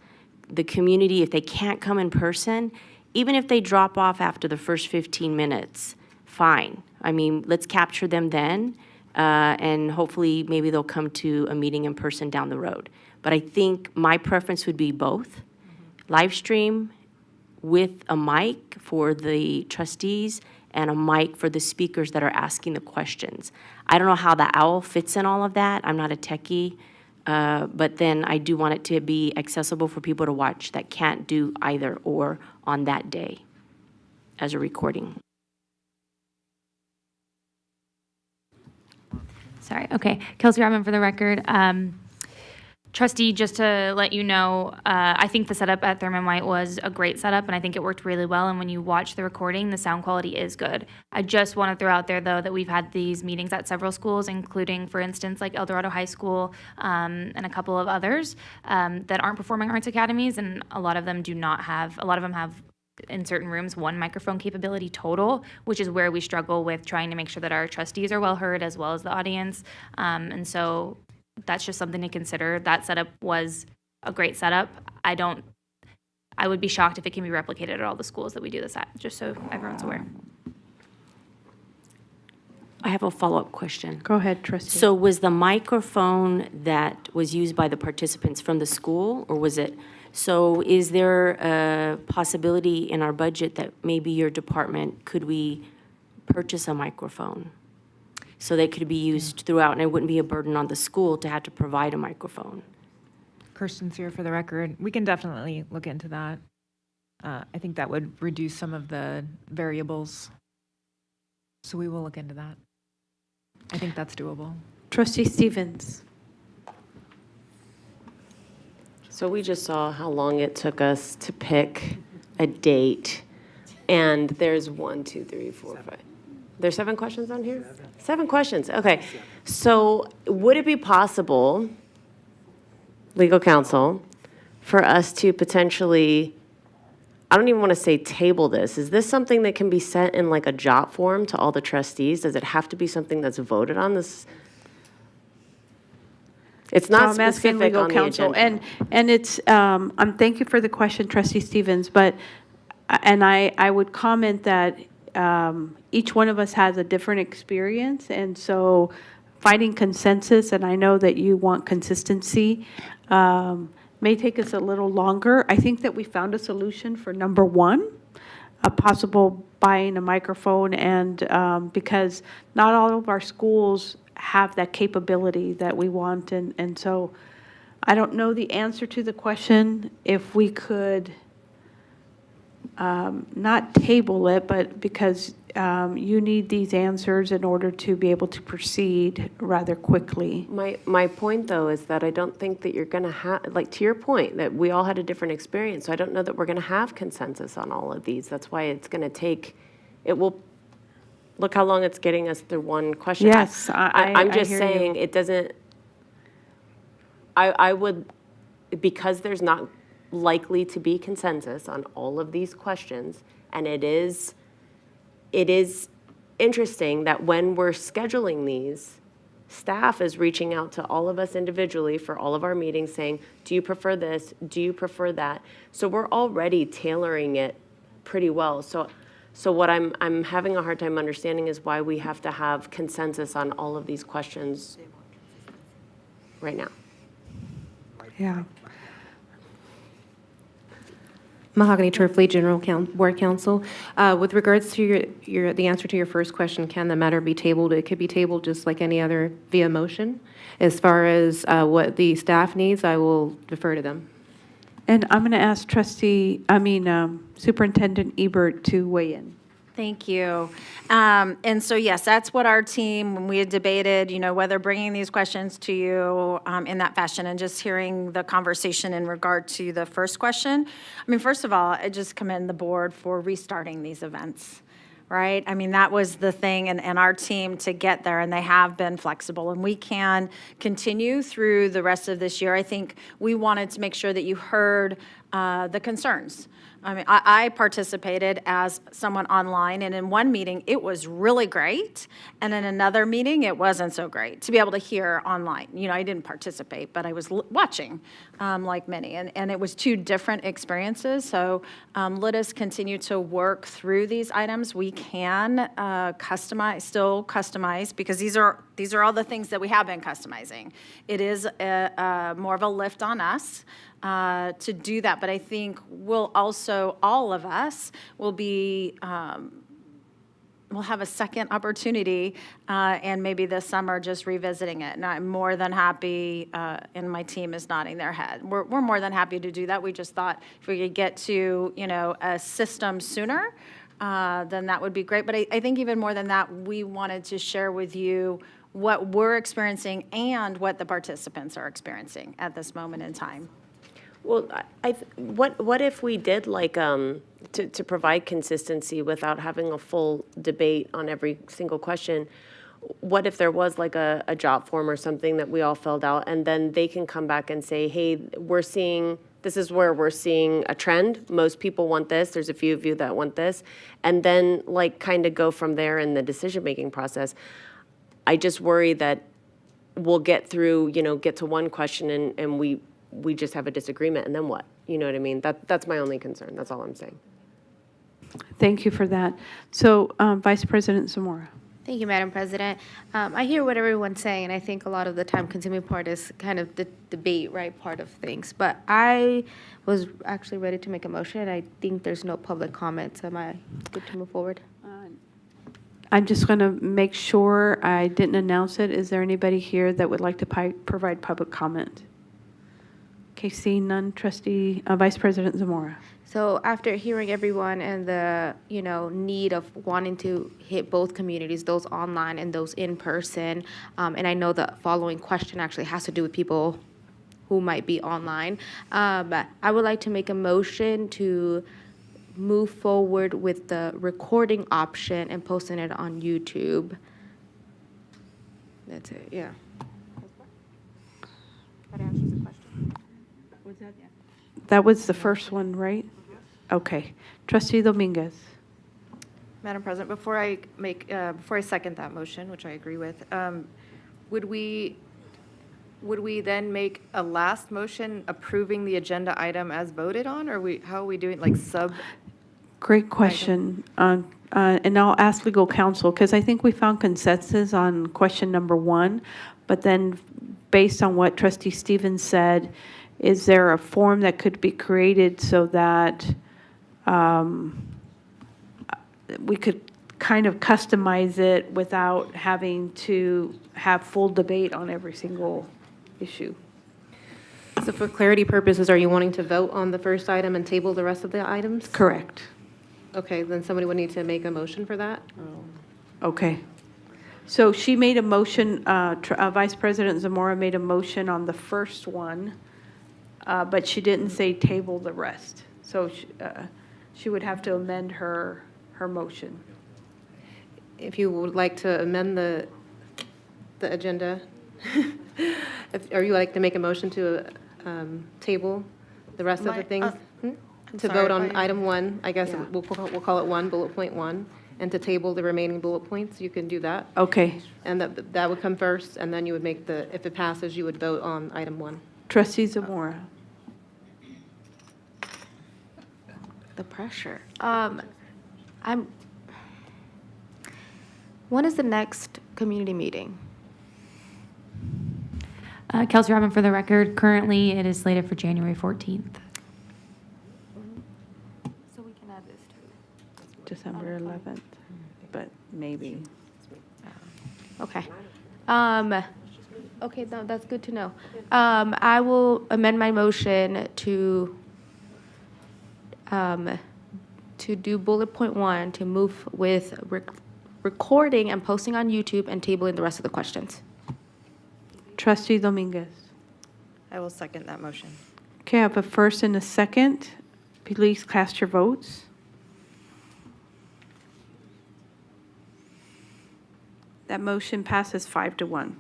The community, if they can't come in person, even if they drop off after the first 15 minutes, fine. I mean, let's capture them then, and hopefully maybe they'll come to a meeting in person down the road. But I think my preference would be both. Live stream with a mic for the trustees and a mic for the speakers that are asking the questions. I don't know how the OWL fits in all of that. I'm not a techie, but then I do want it to be accessible for people to watch that can't do either or on that day as a recording. Sorry, okay. Kelsey Rodman for the record. Trustee, just to let you know, I think the setup at Thurman White was a great setup, and I think it worked really well. And when you watch the recording, the sound quality is good. I just want to throw out there, though, that we've had these meetings at several schools, including, for instance, like El Dorado High School and a couple of others that aren't performing arts academies, and a lot of them have in certain rooms one microphone capability total, which is where we struggle with trying to make sure that our trustees are well heard as well as the audience. And so that's just something to consider. That setup was a great setup. I would be shocked if it can be replicated at all the schools that we do this at, just so everyone's aware. I have a follow-up question. Go ahead, Trustee. So was the microphone that was used by the participants from the school, or was it? So is there a possibility in our budget that maybe your department, could we purchase a microphone so they could be used throughout, and it wouldn't be a burden on the school to have to provide a microphone? Kirsten's here for the record. We can definitely look into that. I think that would reduce some of the variables. So we will look into that. I think that's doable. Trustee Stevens. So we just saw how long it took us to pick a date. And there's 1, 2, 3, 4, 5. There's 7 questions on here? 7 questions. Okay. So would it be possible, legal counsel, for us to potentially, I don't even want to say table this. Is this something that can be sent in like a jot form to all the trustees? Does it have to be something that's voted on? It's So not I'm asking specific legal on the counsel. agenda. And it's, thank you for the question, trustee Stevens, but, and I would comment that each one of us has a different experience, and so finding consensus, and I know that you want consistency, may take us a little longer. I think that we found a solution for number one, a possible buying a microphone, and because not all of our schools have that capability that we want, and so I don't know the answer to the question. If we could not table it, but because you need these answers in order to be able to proceed rather quickly. My point, though, is that I don't think that you're going to have, like, to your point, that we all had a different experience, so I don't know that we're going to have consensus on all of these. That's why it's going to take, it will, look how long it's getting us through one question. Yes, I'm just hear saying, you. it doesn't, I would, because there's not likely to be consensus on all of these questions, and it is interesting that when we're scheduling these, staff is reaching out to all of us individually for all of our meetings saying, do you prefer this? Do you prefer that? So we're already tailoring it pretty well. So what I'm having a hard time understanding is why we have to have consensus on all of these questions right now. Yeah. Mahogany Turfley, Board Counsel. With regards to the answer to your first question, can the matter be tabled? It could be tabled just like any other via motion. As far as what the staff needs, I will defer to them. And I'm going to ask Superintendent Ebert to weigh in. Thank you. And so, yes, that's what our team, when we had debated, whether bringing these questions to you in that fashion and just hearing the conversation in regard to the first question. I mean, first of all, I just commend the board for restarting these events, right? I mean, that was the thing, and our team to get there, and they have been flexible, and we can continue through the rest of this year. I think we wanted to make sure that you heard the concerns. I mean, I participated as someone online, and in one meeting, it was really great, and in another meeting, it wasn't so great to be able to hear online. I didn't participate, but I was watching, like many, and it was two different experiences. So let us continue to work through these items. We can still customize, because these are all the things that we have been customizing. It is more of a lift on us to do that, but I think we'll also, all of us, will be, we'll have a second opportunity, and maybe this summer just revisiting it. And I'm more than happy, and my team is nodding their head. We're more than happy to do that. We just thought if we could get to, a system sooner, then that would be great. But I think even more than that, we wanted to share with you what we're experiencing and what the participants are experiencing at this moment in time. Well, what if we did like to provide consistency without having a full debate on every single question? What if there was like a job form or something that we all filled out, and then they can come back and say, hey, this is where we're seeing a trend. Most people want this. There's a few of you that want this, and then like kind of go from there in the decision-making process. I just worry that we'll get through, get to one question and we just have a disagreement, and then what? You know what I mean? That's my only concern. That's all I'm saying. Thank you for that. So, Vice President Zamora. Thank you, Madam President. I hear what everyone's saying, and I think a lot of the time-consuming part is kind of the debate, right, part of things. But I was actually ready to make a motion, and I think there's no public comments. Am I good to move forward? I'm just going to make sure I didn't announce it. Is there anybody here that would like to provide public comment? Okay, seeing none, Vice President Zamora. So after hearing everyone and the, need of wanting to hit both communities, those online and those in person, and I know the following question actually has to do with people who might be online, I would like to make a motion to move forward with the recording option and posting it on YouTube. That's it, yeah. That answers the question. That was the first one, right? Okay. Trustee Dominguez. Madam President, before I second that motion, which I agree with, would we would we then make a last motion approving the agenda item as voted on, or how are we doing, like sub? Great question. And I'll ask legal counsel, because I think we found consensus on question number 1, but then based on what Trustee Stevens said, is there a form that could be created so that we could kind of customize it without having to have full debate on every single issue? So for clarity purposes, are you wanting to vote on the first item and table the rest of the items? Correct. Okay, then somebody would need to make a motion for that. Okay. So she made a motion, Vice President Zamora made a motion on the first one, but she didn't say table the rest. So she would have to amend her motion. If you would like to amend the agenda, or you would like to make a motion to table the rest of the things? To vote on item 1, I guess we'll call it 1, bullet point 1, and to table the remaining bullet points, you can do that. Okay. And that would come first, and then you would make if it passes, you would vote on item 1. Trustee Zamora. The pressure. When is the next community meeting? Kelsey Robin, for the record, currently it is slated for January 14th. So we can add this to. December 11th, but maybe. Okay. Okay, no, that's good to know. I will amend my motion to do bullet point 1, to move with recording and posting on YouTube and tabling the rest of the questions. Trustee Dominguez. I will second that motion. Okay, I have a first and a second. Please cast your votes. That motion passes 5-1.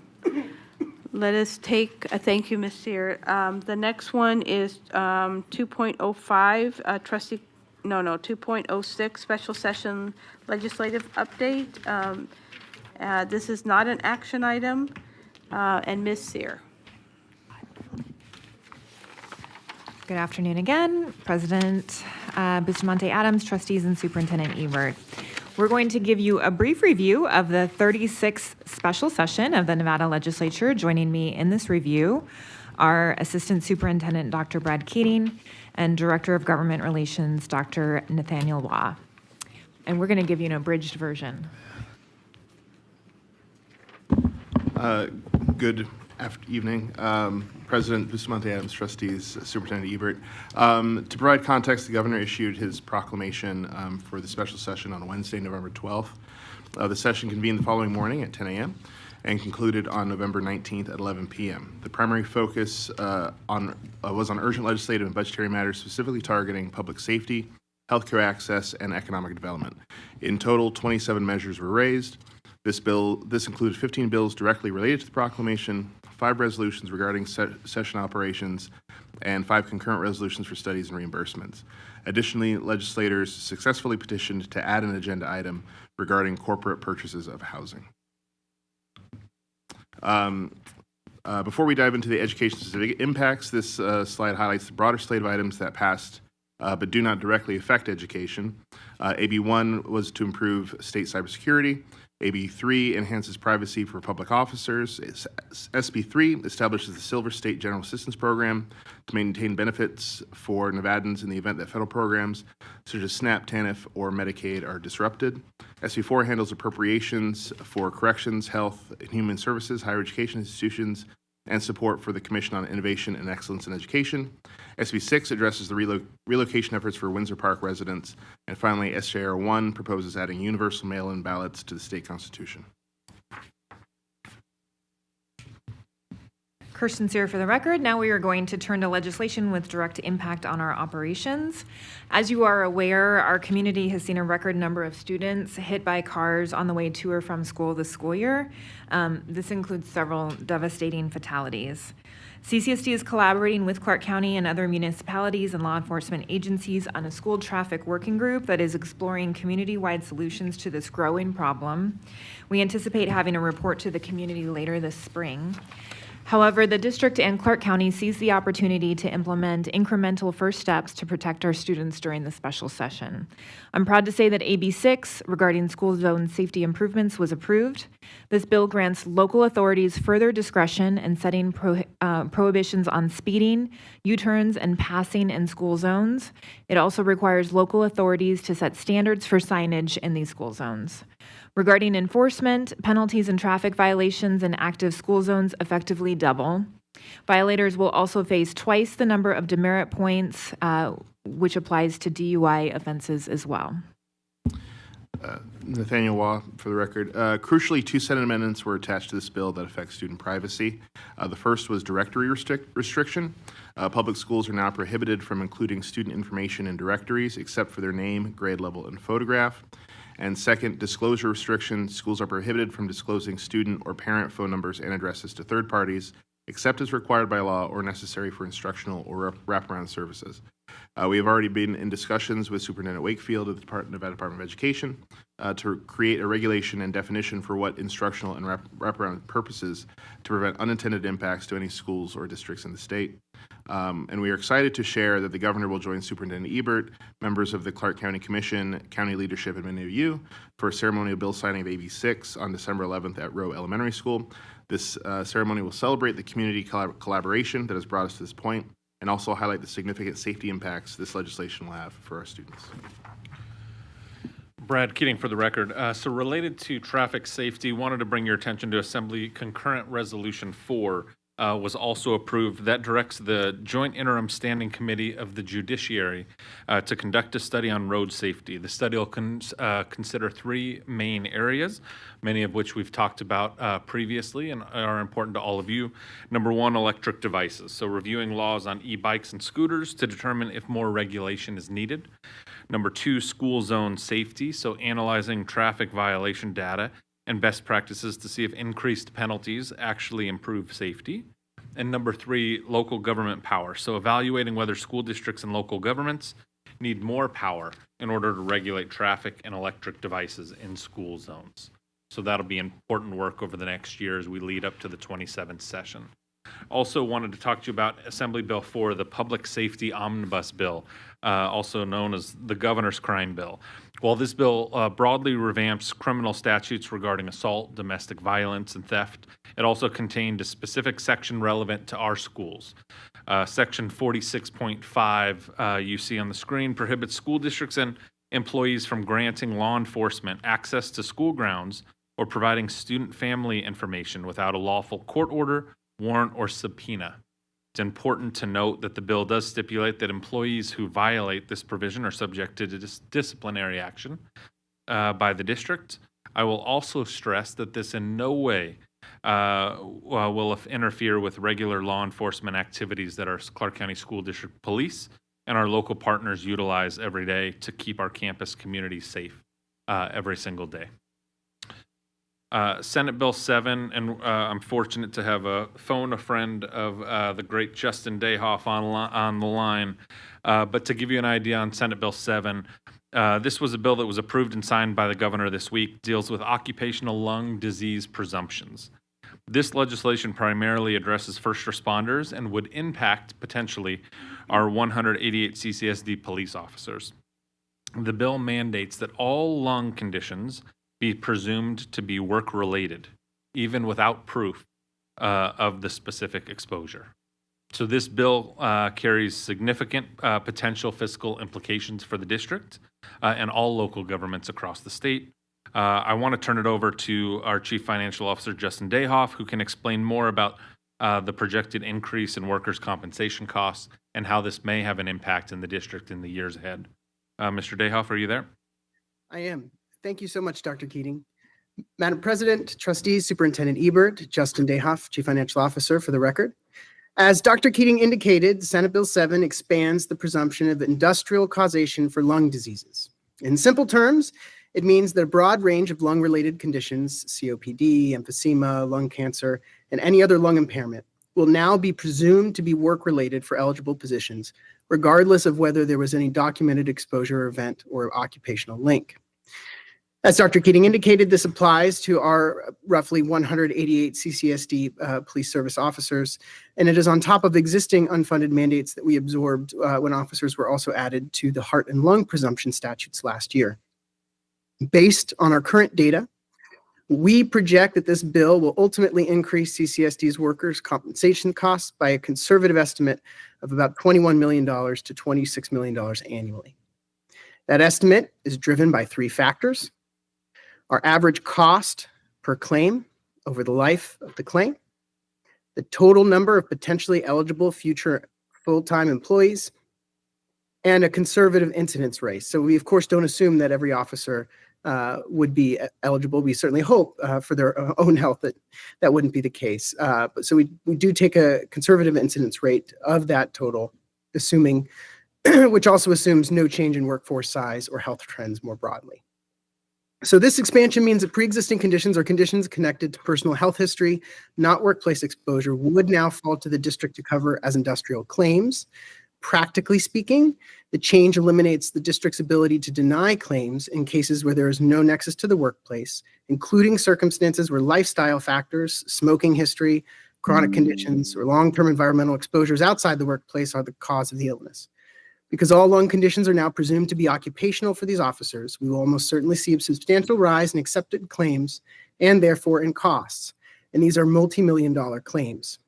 Let us take, thank you, Ms. Sear. The next one is 2.05, 2.06, special session legislative update. This is not an action item. And Ms. Sear. Good afternoon again, President Bustamante Adams, trustees, and Superintendent Ebert. We're going to give you a brief review of the 36th special session of the Nevada Legislature. Joining me in this review are Assistant Superintendent Dr. Brad Keating and Director of Government Relations Dr. Nathaniel Waugh. And we're going to give you an abridged version. Good evening. President Bustamante Adams, trustees, Superintendent Ebert. To provide context, the governor issued his proclamation for the special session on Wednesday, November 12th. The session convened the following morning at 10 a.m. and concluded on November 19th at 11 p.m. The primary focus was on urgent legislative and budgetary matters, specifically targeting public safety, healthcare access, and economic development. In total, 27 measures were raised. This included 15 bills directly related to the proclamation, 5 resolutions regarding session operations, and 5 concurrent resolutions for studies and reimbursements. Additionally, legislators successfully petitioned to add an agenda item regarding corporate purchases of housing. Before we dive into the education-specific impacts, this slide highlights the broader slate of items that passed but do not directly affect education. AB 1 was to improve state cybersecurity. AB 3 enhances privacy for public officers. SB 3 establishes the Silver State General Assistance Program to maintain benefits for Nevadans in the event that federal programs such as SNAP, TANF, or Medicaid are disrupted. SB 4 handles appropriations for corrections, health, and human services, higher education institutions, and support for the Commission on Innovation and Excellence in Education. SB 6 addresses the relocation efforts for Windsor Park residents. And finally, SJR 1 proposes adding universal mail-in ballots to the state constitution. Kirsten Sear for the record. Now we are going to turn to legislation with direct impact on our operations. As you are aware, our community has seen a record number of students hit by cars on the way to or from school this school year. This includes several devastating fatalities. CCSD is collaborating with Clark County and other municipalities and law enforcement agencies on a school traffic working group that is exploring community-wide solutions to this growing problem. We anticipate having a report to the community later this spring. However, the district and Clark County sees the opportunity to implement incremental first steps to protect our students during the special session. I'm proud to say that AB 6 regarding school zone safety improvements was approved. This bill grants local authorities further discretion in setting prohibitions on speeding, U-turns, and passing in school zones. It also requires local authorities to set standards for signage in these school zones. Regarding enforcement, penalties and traffic violations in active school zones effectively double. Violators will also face twice the number of demerit points, which applies to DUI offenses as well. Nathaniel Waugh, for the record. Crucially, 2 Senate amendments were attached to this bill that affect student privacy. The first was directory restriction. Public schools are now prohibited from including student information in directories except for their name, grade level, and photograph. And second, disclosure restriction. Schools are prohibited from disclosing student or parent phone numbers and addresses to third parties, except as required by law or necessary for instructional or wraparound services. We have already been in discussions with Superintendent Wakefield of the Nevada Department of Education to create a regulation and definition for what instructional and wraparound purposes to prevent unintended impacts to any schools or districts in the state. And we are excited to share that the governor will join Superintendent Ebert, members of the Clark County Commission, county leadership, and many of you for a ceremonial bill signing of AB 6 on December 11th at Rowe Elementary School. This ceremony will celebrate the community collaboration that has brought us to this point and also highlight the significant safety impacts this legislation will have for our students. Brad Keating for the record. So related to traffic safety, wanted to bring your attention to Assembly Concurrent Resolution 4 was also approved. That directs the Joint Interim Standing Committee of the Judiciary to conduct a study on road safety. The study will consider 3 main areas, many of which we've talked about previously and are important to all of you. Number 1, electric devices. So reviewing laws on e-bikes and scooters to determine if more regulation is needed. Number 2, school zone safety. So analyzing traffic violation data and best practices to see if increased penalties actually improve safety. And number 3, local government power. So evaluating whether school districts and local governments need more power in order to regulate traffic and electric devices in school zones. So that'll be important work over the next year as we lead up to the 27th session. Also wanted to talk to you about Assembly Bill 4, the Public Safety Omnibus Bill, also known as the Governor's Crime Bill. While this bill broadly revamps criminal statutes regarding assault, domestic violence, and theft, it also contained a specific section relevant to our schools. Section 46.5, you see on the screen, prohibits school districts and employees from granting law enforcement access to school grounds or providing student family information without a lawful court order, warrant, or subpoena. It's important to note that the bill does stipulate that employees who violate this provision are subject to disciplinary action by the district. I will also stress that this in no way will interfere with regular law enforcement activities that our Clark County School District Police and our local partners utilize every day to keep our campus community safe every single day. Senate Bill 7, and I'm fortunate to have a friend of the great Justin Dayhoff on the line. But to give you an idea on Senate Bill 7, this was a bill that was approved and signed by the governor this week, deals with occupational lung disease presumptions. This legislation primarily addresses first responders and would impact, potentially, our 188 CCSD police officers. The bill mandates that all lung conditions be presumed to be work-related, even without proof of the specific exposure. So this bill carries significant potential fiscal implications for the district and all local governments across the state. I want to turn it over to our Chief Financial Officer, Justin Dayhoff, who can explain more about the projected increase in workers' compensation costs and how this may have an impact in the district in the years ahead. Mr. Dayhoff, are you there? I am. Thank you so much, Dr. Keating. Madam President, Trustees, Superintendent Ebert, Justin Dayhoff, Chief Financial Officer, for the record. As Dr. Keating indicated, Senate Bill 7 expands the presumption of industrial causation for lung diseases. In simple terms, it means that a broad range of lung-related conditions, COPD, emphysema, lung cancer, and any other lung impairment, will now be presumed to be work-related for eligible positions, regardless of whether there was any documented exposure event or occupational link. As Dr. Keating indicated, this applies to our roughly 188 CCSD police service officers, and it is on top of existing unfunded mandates that we absorbed when officers were also added to the heart and lung presumption statutes last year. Based on our current data, we project that this bill will ultimately increase CCSD's workers' compensation costs by a conservative estimate of about $21 million to $26 million annually. That estimate is driven by three factors: our average cost per claim over the life of the claim, the total number of potentially eligible future full-time employees, and a conservative incidence rate. So we, of course, don't assume that every officer would be eligible. We certainly hope for their own health that that wouldn't be the case. But so we do take a conservative incidence rate of that total, assuming, which also assumes no change in workforce size or health trends more broadly. So this expansion means that pre-existing conditions or conditions connected to personal health history, not workplace exposure, would now fall to the district to cover as industrial claims. Practically speaking, the change eliminates the district's ability to deny claims in cases where there is no nexus to the workplace, including circumstances where lifestyle factors, smoking history, chronic conditions, or long-term environmental exposures outside the workplace are the cause of the illness. Because all lung conditions are now presumed to be occupational for these officers, we will almost certainly see a substantial rise in accepted claims and therefore in costs. And these are multi-million-dollar claims.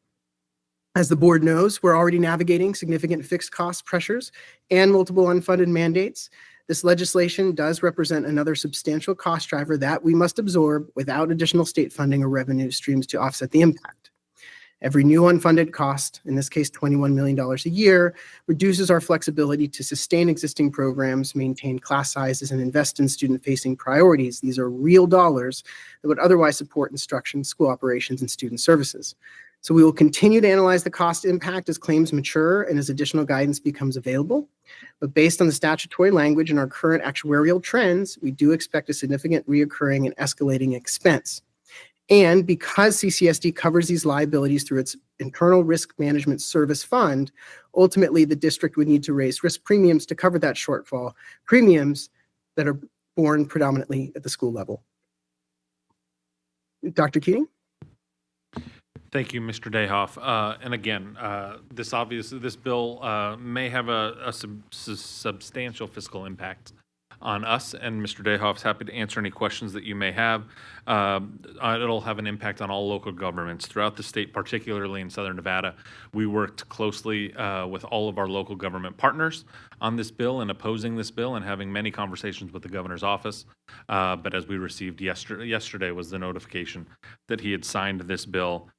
As the board knows, we're already navigating significant fixed cost pressures and multiple unfunded mandates. This legislation does represent another substantial cost driver that we must absorb without additional state funding or revenue streams to offset the impact. Every new unfunded cost, in this case $21 million a year, reduces our flexibility to sustain existing programs, maintain class sizes, and invest in student-facing priorities. These are real dollars that would otherwise support instruction, school operations, and student services. So we will continue to analyze the cost impact as claims mature and as additional guidance becomes available. But based on the statutory language and our current actuarial trends, we do expect a significant reoccurring and escalating expense. And because CCSD covers these liabilities through its internal risk management service fund, ultimately the district would need to raise risk premiums to cover that shortfall, premiums that are borne predominantly at the school level. Dr. Keating? Thank you, Mr. Dayhoff. And again, this bill may have a substantial fiscal impact on us, and Mr. Dayhoff's happy to answer any questions that you may have. It'll have an impact on all local governments throughout the state, particularly in Southern Nevada. We worked closely with all of our local government partners on this bill and opposing this bill and having many conversations with the governor's office. But as we received yesterday was the notification that he had signed this bill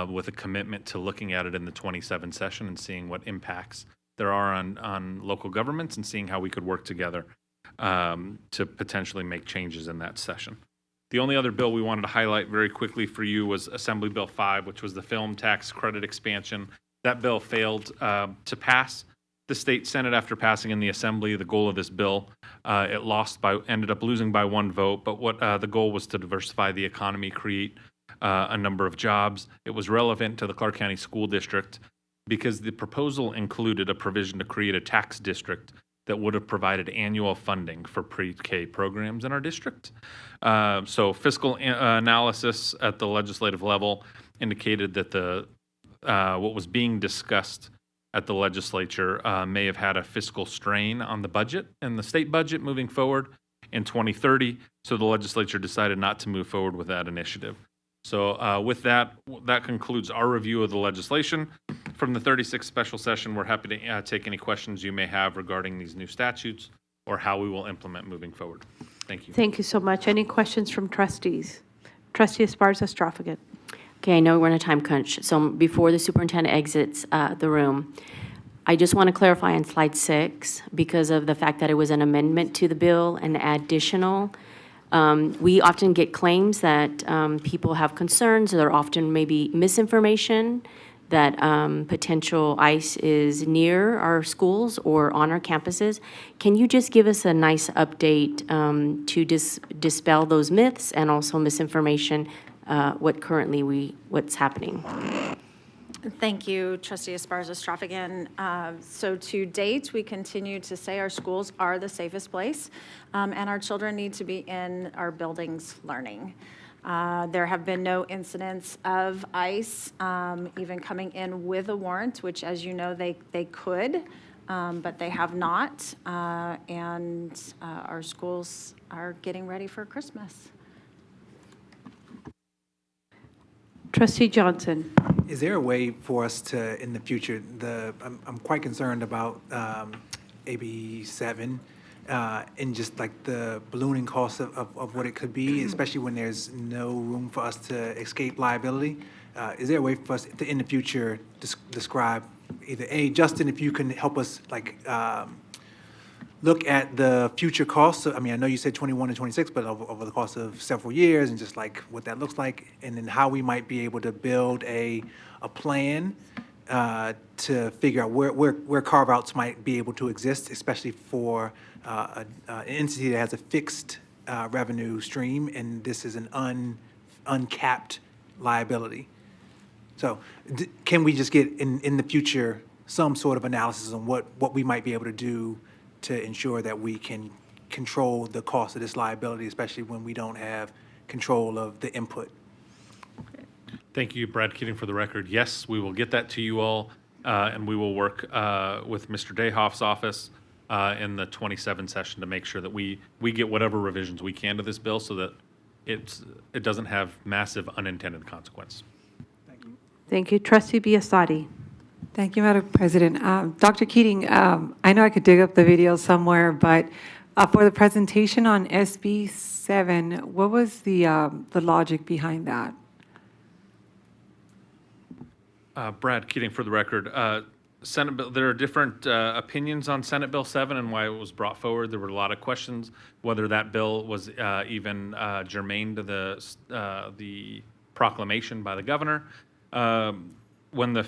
with a commitment to looking at it in the 27 session and seeing what impacts there are on local governments and seeing how we could work together to potentially make changes in that session. The only other bill we wanted to highlight very quickly for you was Assembly Bill 5, which was the film tax credit expansion. That bill failed to pass the state Senate after passing in the Assembly the goal of this bill. It ended up losing by one vote, but what the goal was to diversify the economy, create a number of jobs. It was relevant to the Clark County School District because the proposal included a provision to create a tax district that would have provided annual funding for pre-K programs in our district. So fiscal analysis at the legislative level indicated that what was being discussed at the legislature may have had a fiscal strain on the budget and the state budget moving forward in 2030. So the legislature decided not to move forward with that initiative. So with that concludes our review of the legislation. From the 36th special session, we're happy to take any questions you may have regarding these new statutes or how we will implement moving forward. Thank you. Thank you so much. Any questions from trustees? Trustee Esparza-Straffigan. Okay, I know we're in a time crunch, so before the superintendent exits the room, I just want to clarify on slide 6, because of the fact that it was an amendment to the bill and additional. We often get claims that people have concerns. There often may be misinformation that potential ICE is near our schools or on our campuses. Can you just give us a nice update to dispel those myths and also misinformation, what's happening? Thank you, Trustee Esparza-Straffigan. So to date, we continue to say our schools are the safest place, and our children need to be in our buildings learning. There have been no incidents of ICE even coming in with a warrant, which, as you know, they could, but they have not. And our schools are getting ready for Christmas. Trustee Johnson. Is there a way for us to, in the future, I'm quite concerned about AB 7 and just like the ballooning cost of what it could be, especially when there's no room for us to escape liability. Is there a way for us to, in the future, describe either, Justin, if you can help us look at the future costs. I mean, I know you said 21 and 26, but over the course of several years, and just like what that looks like, and then how we might be able to build a plan to figure out where carve-outs might be able to exist, especially for an entity that has a fixed revenue stream, and this is an uncapped liability. So can we just get in the future some sort of analysis on what we might be able to do to ensure that we can control the cost of this liability, especially when we don't have control of the input? Thank you, Brad Keating, for the record. Yes, we will get that to you all, and we will work with Mr. Dayhoff's office in the 27 session to make sure that we get whatever revisions we can to this bill so that it doesn't have massive unintended consequence. Thank you. Trustee Biasotti. Thank you, Madam President. Dr. Keating, I know I could dig up the video somewhere, but for the presentation on SB 7, what was the logic behind that? Brad Keating, for the record. Senate bill, there are different opinions on Senate Bill 7 and why it was brought forward. There were a lot of questions whether that bill was even germane to the proclamation by the governor. When the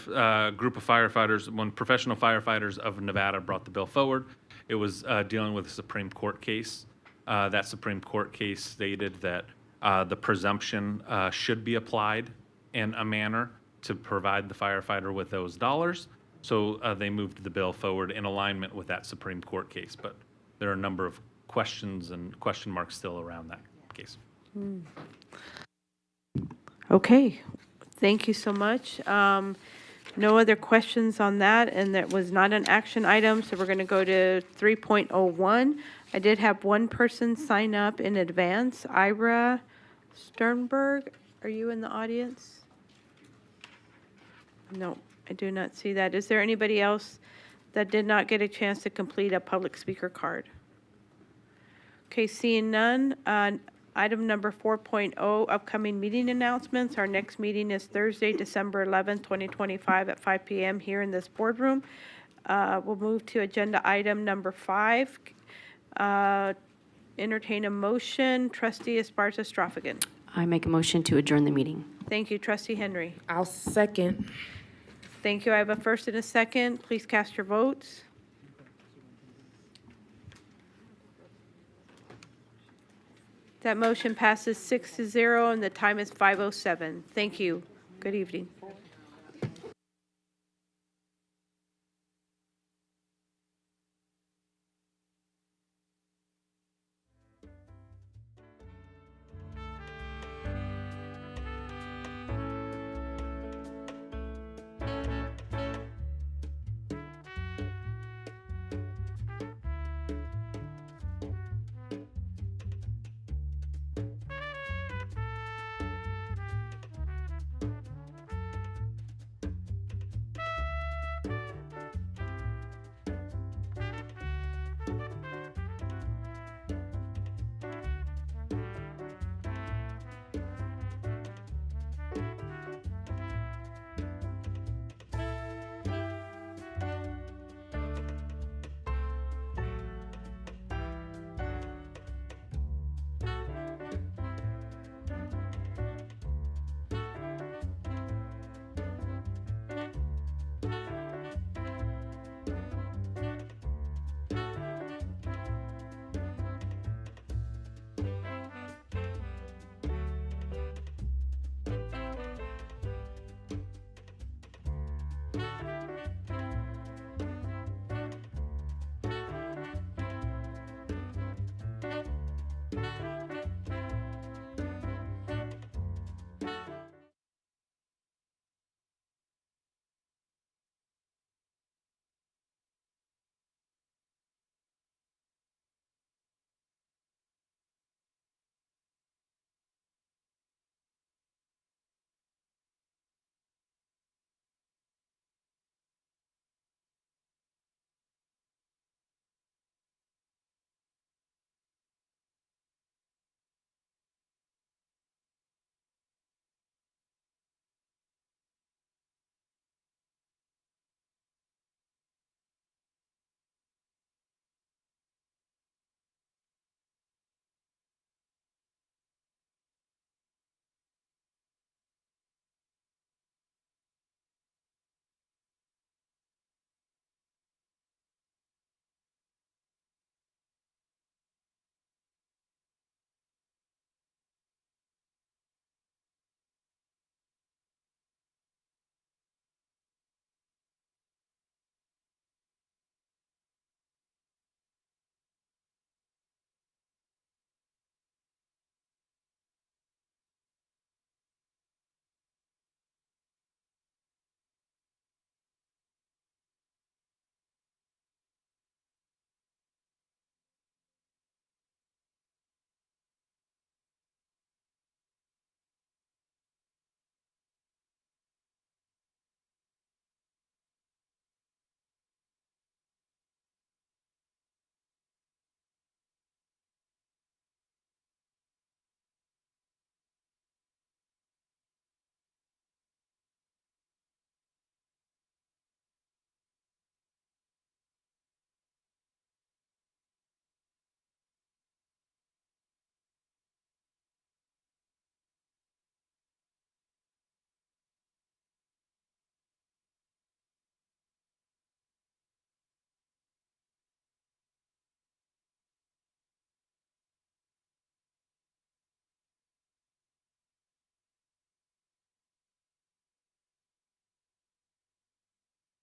when professional firefighters of Nevada brought the bill forward, it was dealing with a Supreme Court case. That Supreme Court case stated that the presumption should be applied in a manner to provide the firefighter with those dollars. So they moved the bill forward in alignment with that Supreme Court case. But there are a number of questions and question marks still around that case. Okay. Thank you so much. No other questions on that, and that was not an action item, so we're going to go to 3.01. I did have one person sign up in advance. Ira Sternberg, are you in the audience? No, I do not see that. Is there anybody else that did not get a chance to complete a public speaker card? Okay, seeing none. Item number 4.0, upcoming meeting announcements. Our next meeting is Thursday, December 11th, 2025 at 5 p.m. here in this boardroom. We'll move to agenda item number 5. Entertain a motion. Trustee Esparza-Straffigan. I make a motion to adjourn the meeting. Thank you, Trustee Henry. I'll second. Thank you. I have a first and a second. Please cast your votes. That motion passes 6-0, and the time is 5:07. Thank you. Good evening.